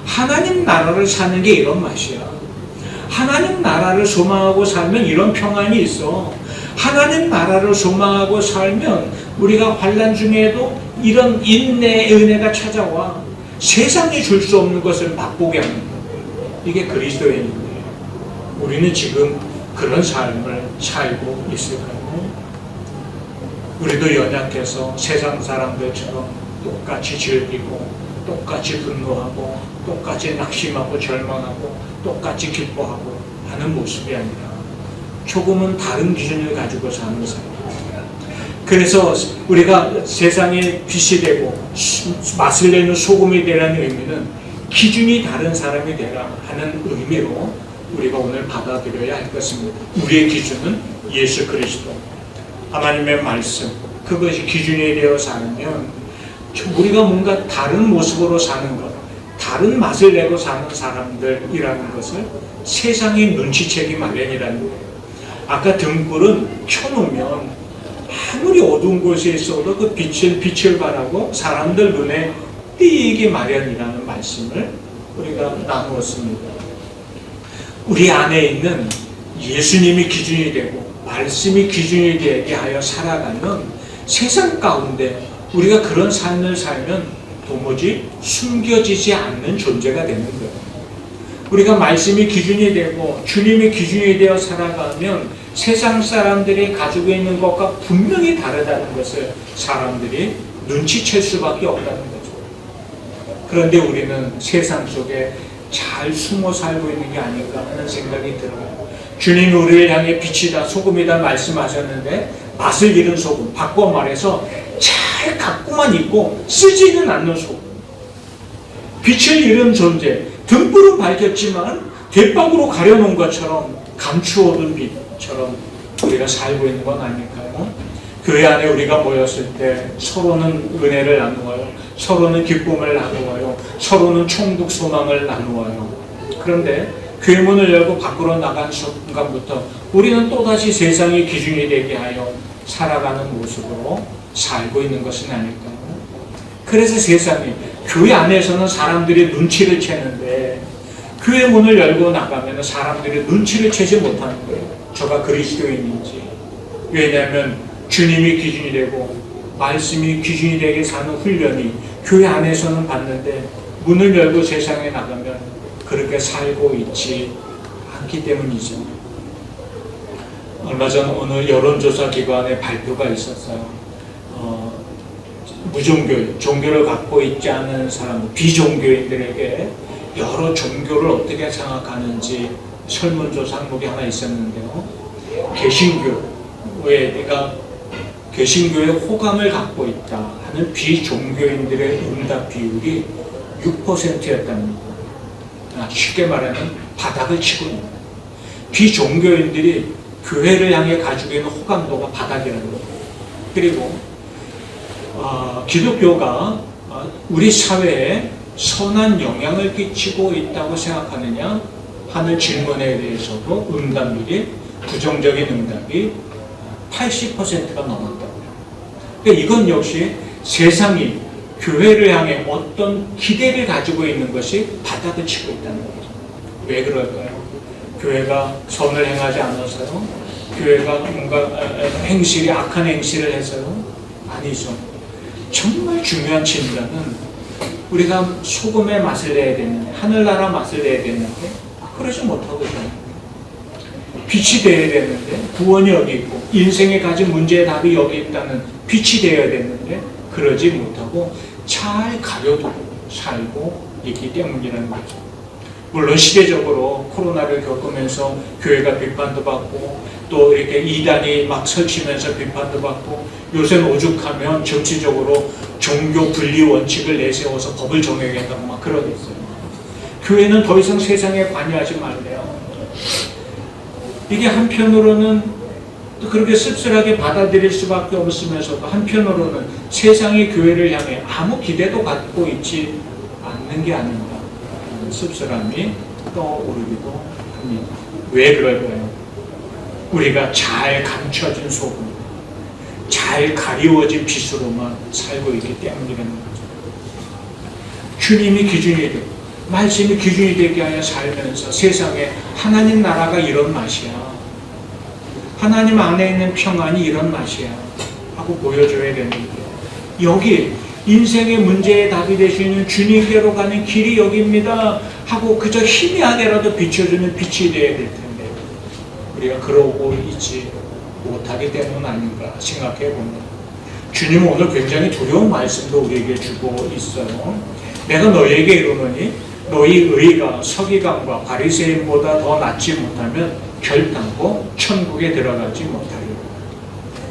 Speaker 1: 하나님 나라를 사는 게 이런 맛이야. 하나님 나라를 소망하고 살면 이런 평안이 있어. 하나님 나라를 소망하고 살면 우리가 환난 중에도 이런 인내의 은혜가 찾아와 세상이 줄 수 없는 것을 맛보게 하는 거예요. 이게 그리스도인인데 우리는 지금 그런 삶을 살고 있을까요? 우리도 연약해서 세상 사람들처럼 똑같이 즐기고 똑같이 분노하고 똑같이 낙심하고 절망하고 똑같이 기뻐하고 하는 모습이 아니라 조금은 다른 기준을 가지고 사는 사람. 그래서 우리가 세상에 빛이 되고 맛을 내는 소금이 되라는 의미는 기준이 다른 사람이 되라 하는 의미로 우리가 오늘 받아들여야 할 것입니다. 우리의 기준은 예수 그리스도, 하나님의 말씀, 그것이 기준이 되어 살면 우리가 뭔가 다른 모습으로 사는 것, 다른 맛을 내고 사는 사람들이라는 것을 세상이 눈치채기 마련이라는 거예요. 아까 등불은 켜놓으면 아무리 어두운 곳에 있어도 그 빛을 바라고 사람들 눈에 띄기 마련이라는 말씀을 우리가 나누었습니다. 우리 안에 있는 예수님이 기준이 되고 말씀이 기준이 되게 하여 살아가는 세상 가운데 우리가 그런 삶을 살면 도무지 숨겨지지 않는 존재가 되는 거예요. 우리가 말씀이 기준이 되고 주님이 기준이 되어 살아가면 세상 사람들이 가지고 있는 것과 분명히 다르다는 것을 사람들이 눈치챌 수밖에 없다는 거죠. 그런데 우리는 세상 속에 잘 숨어 살고 있는 게 아닌가 하는 생각이 들어요. 주님이 우리를 향해 빛이다, 소금이다 말씀하셨는데 맛을 잃은 소금, 바꿔 말해서 잘 갖고만 있고 쓰지는 않는 소금, 빛을 잃은 존재, 등불은 밝혔지만 대박으로 가려놓은 것처럼 감추어둔 빛처럼 우리가 살고 있는 건 아닐까요? 교회 안에 우리가 모였을 때 서로는 은혜를 나누어요. 서로는 기쁨을 나누어요. 서로는 천국 소망을 나누어요. 그런데 교회 문을 열고 밖으로 나간 순간부터 우리는 또다시 세상의 기준이 되게 하여 살아가는 모습으로 살고 있는 것은 아닐까요? 그래서 세상이 교회 안에서는 사람들이 눈치를 채는데 교회 문을 열고 나가면 사람들이 눈치를 채지 못하는 거예요. 저가 그리스도인인지. 왜냐하면 주님이 기준이 되고 말씀이 기준이 되게 사는 훈련이 교회 안에서는 받는데 문을 열고 세상에 나가면 그렇게 살고 있지 않기 때문이죠. 얼마 전 어느 여론조사 기관의 발표가 있었어요. 무종교, 종교를 갖고 있지 않은 사람, 비종교인들에게 여러 종교를 어떻게 생각하는지 설문조사 항목이 하나 있었는데요. 개신교에 호감을 갖고 있다 하는 비종교인들의 응답 비율이 6%였답니다. 쉽게 말하면 바닥을 치고 있는 거예요. 비종교인들이 교회를 향해 가지고 있는 호감도가 바닥이라는 거예요. 그리고 기독교가 우리 사회에 선한 영향을 끼치고 있다고 생각하느냐 하는 질문에 대해서도 응답률이, 부정적인 응답이 80%가 넘었다고요. 그러니까 이건 역시 세상이 교회를 향해 어떤 기대를 가지고 있는 것이 바닥을 치고 있다는 거죠. 왜 그럴까요? 교회가 선을 행하지 않아서요? 교회가 뭔가 악한 행실을 해서요? 아니죠. 정말 중요한 진단은 우리가 소금의 맛을 내야 되는데, 하늘나라 맛을 내야 되는데 그러지 못하거든요. 빛이 되어야 되는데 구원이 여기 있고 인생에 가진 문제의 답이 여기 있다는 빛이 되어야 되는데 그러지 못하고 잘 가려두고 살고 있기 때문이라는 거죠. 물론 시대적으로 코로나를 겪으면서 교회가 비판도 받고 또 이렇게 이단이 막 설치면서 비판도 받고, 요새는 오죽하면 정치적으로 종교 분리 원칙을 내세워서 법을 정해야겠다고 막 그러겠어요. 교회는 더 이상 세상에 관여하지 말래요. 이게 한편으로는 그렇게 씁쓸하게 받아들일 수밖에 없으면서도 한편으로는 세상이 교회를 향해 아무 기대도 갖고 있지 않는 게 아닌가 하는 씁쓸함이 떠오르기도 합니다. 왜 그럴까요? 우리가 잘 감춰진 소금, 잘 가리워진 빛으로만 살고 있기 때문이라는 거죠. 주님이 기준이 되고 말씀이 기준이 되게 하여 살면서 세상에 하나님 나라가 이런 맛이야, 하나님 안에 있는 평안이 이런 맛이야 하고 보여줘야 되는데, 여기 인생의 문제의 답이 되시는 주님께로 가는 길이 여기입니다 하고 그저 희미하게라도 비춰주는 빛이 되어야 될 텐데 우리가 그러고 있지 못하기 때문 아닌가 생각해 봅니다. 주님은 오늘 굉장히 두려운 말씀도 우리에게 주고 있어요. 내가 너희에게 이르노니 너희 의가 서기관과 바리새인보다 더 낫지 못하면 결단코 천국에 들어가지 못하리라.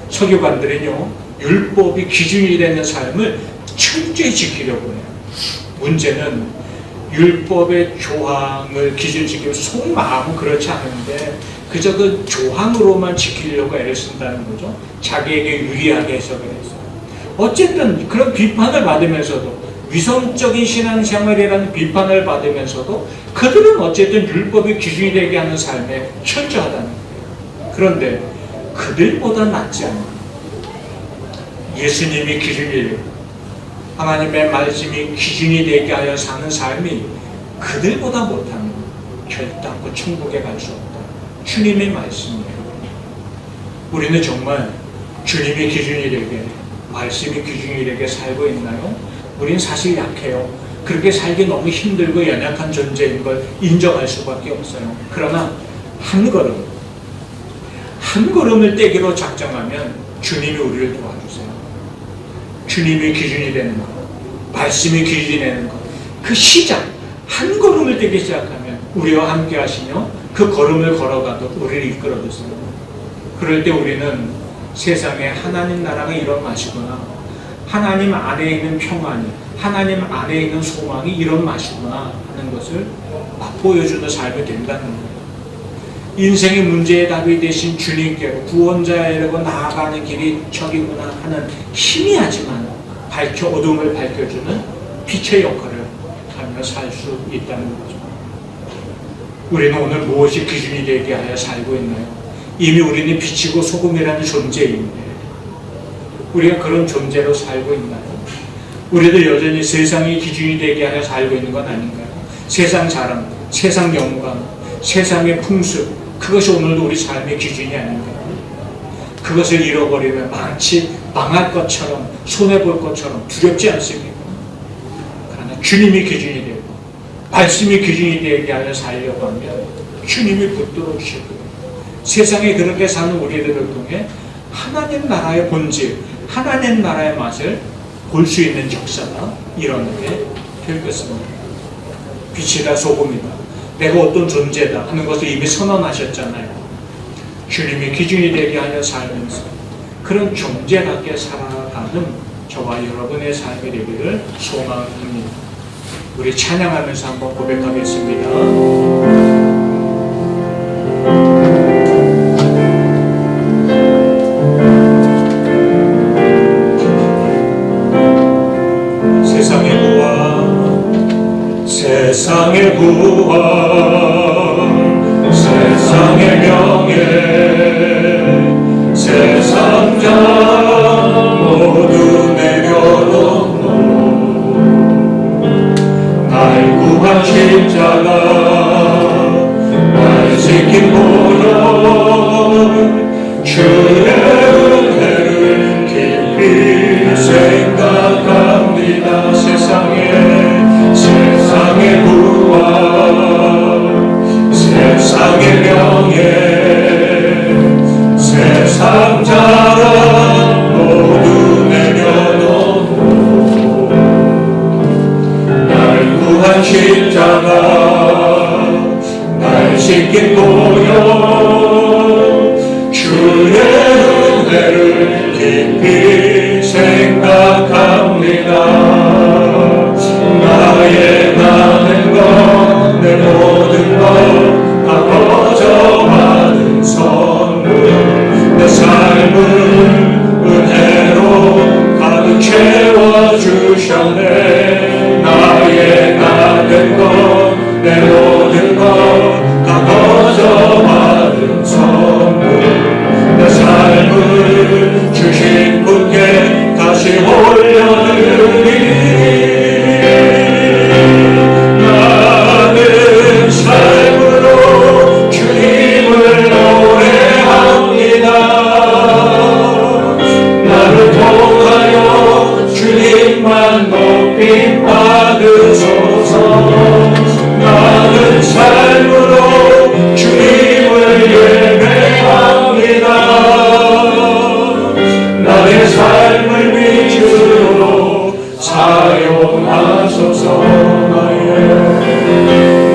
Speaker 1: 서기관들은요, 율법이 기준이 되는 삶을 철저히 지키려고 해요. 문제는 율법의 조항을 기준 지키고 속마음은 그렇지 않은데 그저 그 조항으로만 지키려고 애를 쓴다는 거죠. 자기에게 유리하게 해석을 해서. 어쨌든 그런 비판을 받으면서도, 위선적인 신앙생활이라는 비판을 받으면서도 그들은 어쨌든 율법이 기준이 되게 하는 삶에 철저하다는 거예요. 그런데 그들보다 낫지 않아요. 예수님이 기준이 되고 하나님의 말씀이 기준이 되게 하여 사는 삶이 그들보다 못하면 결단코 천국에 갈 수 없다. 주님의 말씀이에요. 우리는 정말 주님이 기준이 되게, 말씀이 기준이 되게 살고 있나요? 우린 사실 약해요. 그렇게 살기 너무 힘들고 연약한 존재인 걸 인정할 수밖에 없어요. 그러나 한 걸음을 떼기로 작정하면 주님이 우리를 도와주세요. 주님이 기준이 되는 것, 말씀이 기준이 되는 것, 그 시작, 한 걸음을 떼기 시작하면 우리와 함께 하시며 그 걸음을 걸어가도 우리를 이끌어주세요. 그럴 때 우리는 세상에 하나님 나라가 이런 맛이구나, 하나님 안에 있는 평안이, 하나님 안에 있는 소망이 이런 맛이구나 하는 것을 맛보여주는 삶이 된다는 거예요. 인생의 문제의 답이 되신 주님께로, 구원자에게 나아가는 길이 저기구나 하는 희미하지만 어둠을 밝혀주는 빛의 역할을 하며 살 수 있다는 거죠. 우리는 오늘 무엇이 기준이 되게 하여 살고 있나요? 이미 우리는 빛이고 소금이라는 존재인데 우리가 그런 존재로 살고 있나요? 우리도 여전히 세상이 기준이 되게 하여 살고 있는 건 아닌가요? 세상 자랑, 세상 영광, 세상의 풍습, 그것이 오늘도 우리 삶의 기준이 아닌가요? 그것을 잃어버리면 마치 망할 것처럼, 손해볼 것처럼 두렵지 않습니까? 그러나 주님이 기준이 되고 말씀이 기준이 되게 하여 살려고 하면 주님이 붙들어 주시고 세상에 그렇게 사는 우리들을 통해 하나님 나라의 본질, 하나님 나라의 맛을 볼 수 있는 역사가 일어나게 될 것입니다. 빛이다 소금이다. 내가 어떤 존재다 하는 것을 이미 선언하셨잖아요. 주님이 기준이 되게 하여 살면서 그런 존재답게 살아가는 저와 여러분의 삶이 되기를 소망합니다. 우리 찬양하면서 한번 고백하겠습니다. 세상의 구원, 세상의 명예, 세상 자 모두 내려놓고 날 구한 십자가, 날 지킨 보혈, 주의 은혜를 깊이 생각합니다. 세상의 구원, 세상의 명예, 세상 자랑 모두 내려놓고 날 구한 십자가, 날 지킨 보혈, 주의 은혜를 깊이 생각합니다. 나의 많은 것, 내 모든 것 다 거저받은 선물, 내 삶을 은혜로 가득 채워주셨네. 나의 많은 것, 내 모든 것 다 거저받은 선물, 내 삶을 주신 분께 다시 올려드리니 삶으로 주님을 노래합니다. 나를 통하여 주님만 높임 받으소서. 나는 삶으로 주님을 예배합니다. 나의 삶을 빛으로 사용하소서.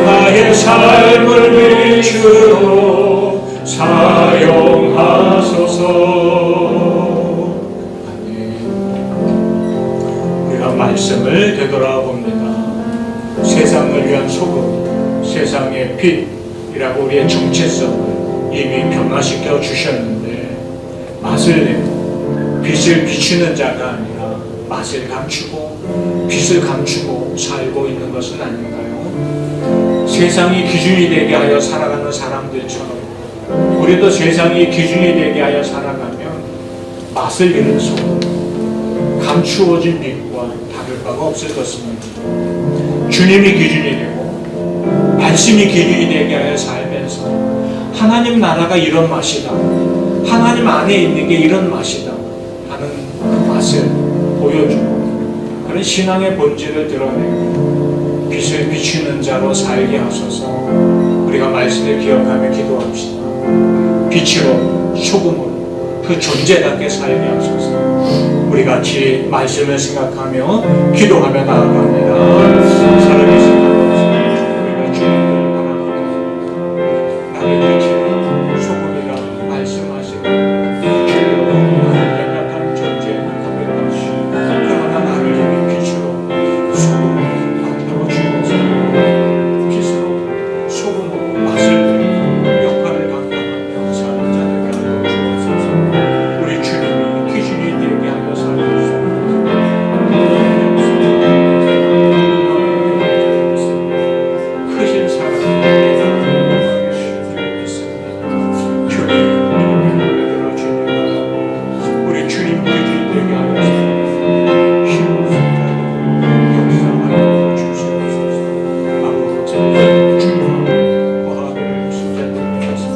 Speaker 1: 나의 삶을 빛으로 사용하소서. 우리가 말씀을 되돌아봅니다. 세상을 위한 소금, 세상의 빛이라고 우리의 정체성을 이미 변화시켜 주셨는데 맛을 내고 빛을 비추는 자가 아니라 맛을 감추고 빛을 감추고 살고 있는 것은 아닌가요? 세상이 기준이 되게 하여 살아가는 사람들처럼 우리도 세상이 기준이 되게 하여 살아가면 맛을 잃은 소금, 감추어진 빛과 다를 바가 없을 것입니다. 주님이 기준이 되고 말씀이 기준이 되게 하여 살면서 하나님 나라가 이런 맛이다, 하나님 안에 있는 게 이런 맛이다 하는 그 맛을 보여주고 그런 신앙의 본질을 드러내고 빛을 비추는 자로 살게 하소서. 우리가 말씀을 기억하며 기도합시다. 빛으로 소금으로 그 존재답게 살게 하소서. 우리 같이 말씀을 생각하며 기도하며 나아갑니다. 살아계신 우리가 주님을 바라봅니다. 나를 빛으로 소금이라 말씀하시고 주여 나를 연약한 존재를 고백하시고 그러나 나를 이미 빛으로 소금으로 만들어 주옵소서. 빛으로 소금으로 맛을 내고 역할을 감당하며 사는 자들에게 하여 주옵소서. 우리 주님이 기준이 되게 하여 살옵소서. 크신 사랑 주님을 들어 주님 바라고 우리 주님 기준이 되게 하여 힘을 역사하여 주시옵소서. 아버지 주님하고 거하기를 주시옵소서.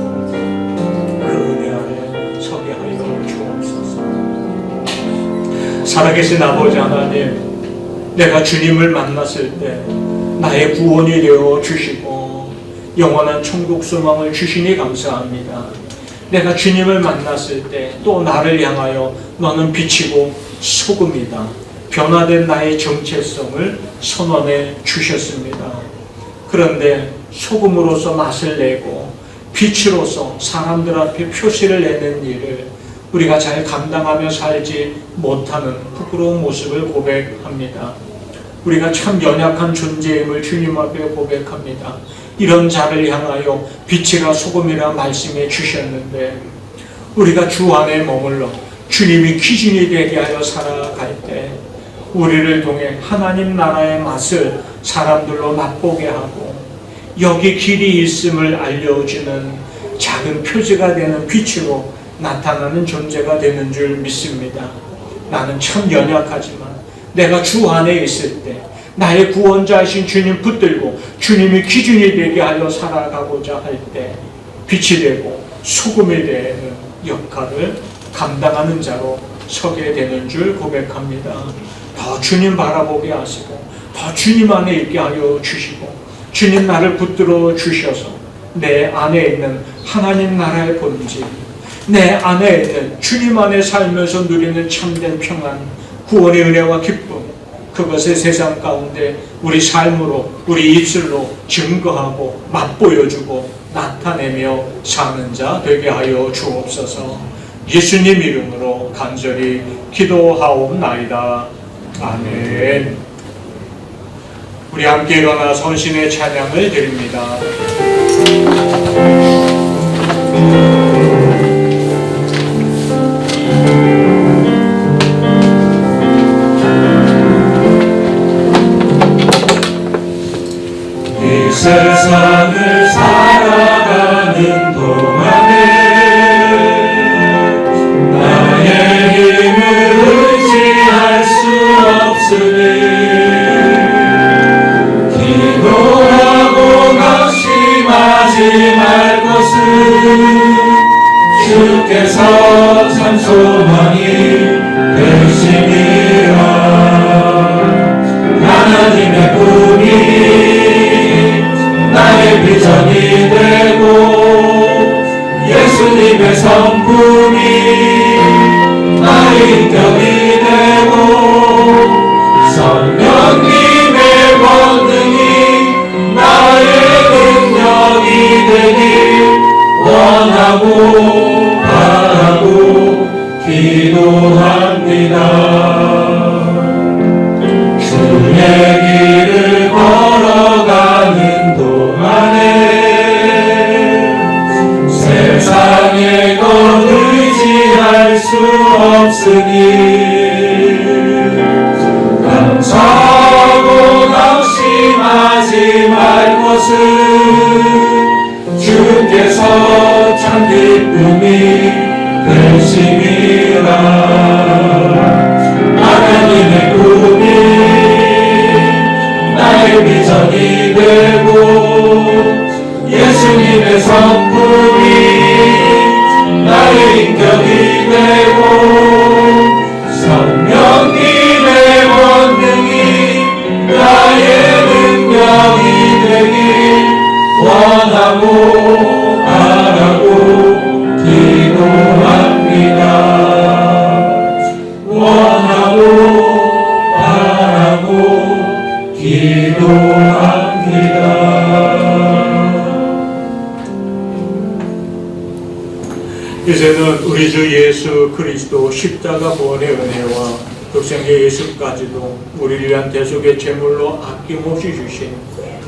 Speaker 1: 그 은혜 아래 서게 하여 주옵소서. 살아계신 아버지 하나님, 내가 주님을 만났을 때 나의 구원이 되어 주시고 영원한 천국 소망을 주시니 감사합니다. 내가 주님을 만났을 때 또 나를 향하여 너는 빛이고 소금이다. 변화된 나의 정체성을 선언해 주셨습니다. 그런데 소금으로서 맛을 내고 빛으로서 사람들 앞에 표시를 내는 일을 우리가 잘 감당하며 살지 못하는 부끄러운 모습을 고백합니다. 우리가 참 연약한 존재임을 주님 앞에 고백합니다. 이런 자를 향하여 빛이라 소금이라 말씀해 주셨는데 우리가 주 안에 머물러 주님이 기준이 되게 하여 살아갈 때 우리를 통해 하나님 나라의 맛을 사람들로 맛보게 하고 여기 길이 있음을 알려주는 작은 표지가 되는 빛으로 나타나는 존재가 되는 줄 믿습니다. 나는 참 연약하지만 내가 주 안에 있을 때 나의 구원자이신 주님 붙들고 주님이 기준이 되게 하여 살아가고자 할 때 빛이 되고 소금이 되는 역할을 감당하는 자로 서게 되는 줄 고백합니다. 더 주님 바라보게 하시고 더 주님 안에 있게 하여 주시고 주님 나를 붙들어 주셔서 내 안에 있는 하나님 나라의 본질, 내 안에 있는 주님 안에 살면서 누리는 참된 평안, 구원의 은혜와 기쁨, 그것을 세상 가운데 우리 삶으로, 우리 입술로 증거하고 맛보여주고 나타내며 사는 자 되게 하여 주옵소서. 예수님 이름으로 간절히 기도하옵나이다. 아멘. 우리 함께 일어나 선신의 찬양을 드립니다.
Speaker 3: 이 세상을 살아가는 동안에 나의 힘을 의지할 수 없으니 기도하고 낙심하지 말 것은 주께서 참 소망이 되심이라. 하나님의 꿈이 나의 비전이 되고 예수님의 성품이 나의 인격이 되고 성령님의 권능이 나의 능력이 되길 원하고 바라고 기도합니다. 주의 길을 걸어가는 동안에 세상에 더 의지할 수 없으니 감사하고 낙심하지 말 것은 주께서 참 기쁨이 되심이라. 하나님의 꿈이 나의 비전이 되고 예수님의 성품이 나의 인격이 되고 성령님의 권능이 나의 능력이 되길 원하고 바라고 기도합니다. 원하고 바라고 기도합니다.
Speaker 1: 이제는 우리 주 예수 그리스도 십자가 구원의 은혜와 독생자 예수까지도 우리를 위한 대속의 제물로 아낌없이 주신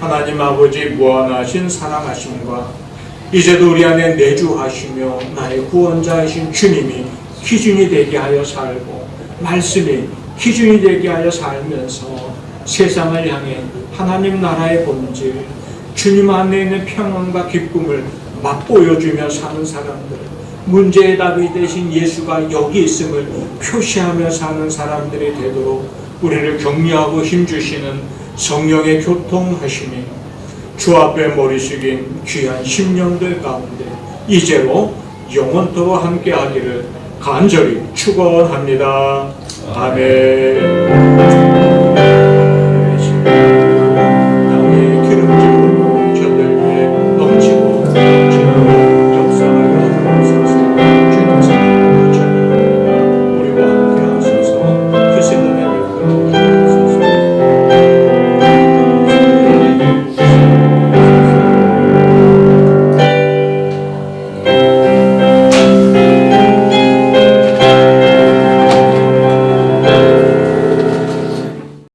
Speaker 1: 하나님 아버지 무한하신 사랑하심과 이제도 우리 안에 내주하시며 나의 구원자이신 주님이 기준이 되게 하여 살고 말씀이 기준이 되게 하여 살면서 세상을 향해 하나님 나라의 본질, 주님 안에 있는 평안과 기쁨을 맛보여주며 사는 사람들, 문제의 답이 되신 예수가 여기 있음을 표시하며 사는 사람들이 되도록 우리를 격려하고 힘주시는 성령의 교통하심이 주 앞에 머리 숙인 귀한 심령들 가운데 이제로 영원토록 함께하기를 간절히 축원합니다. 아멘.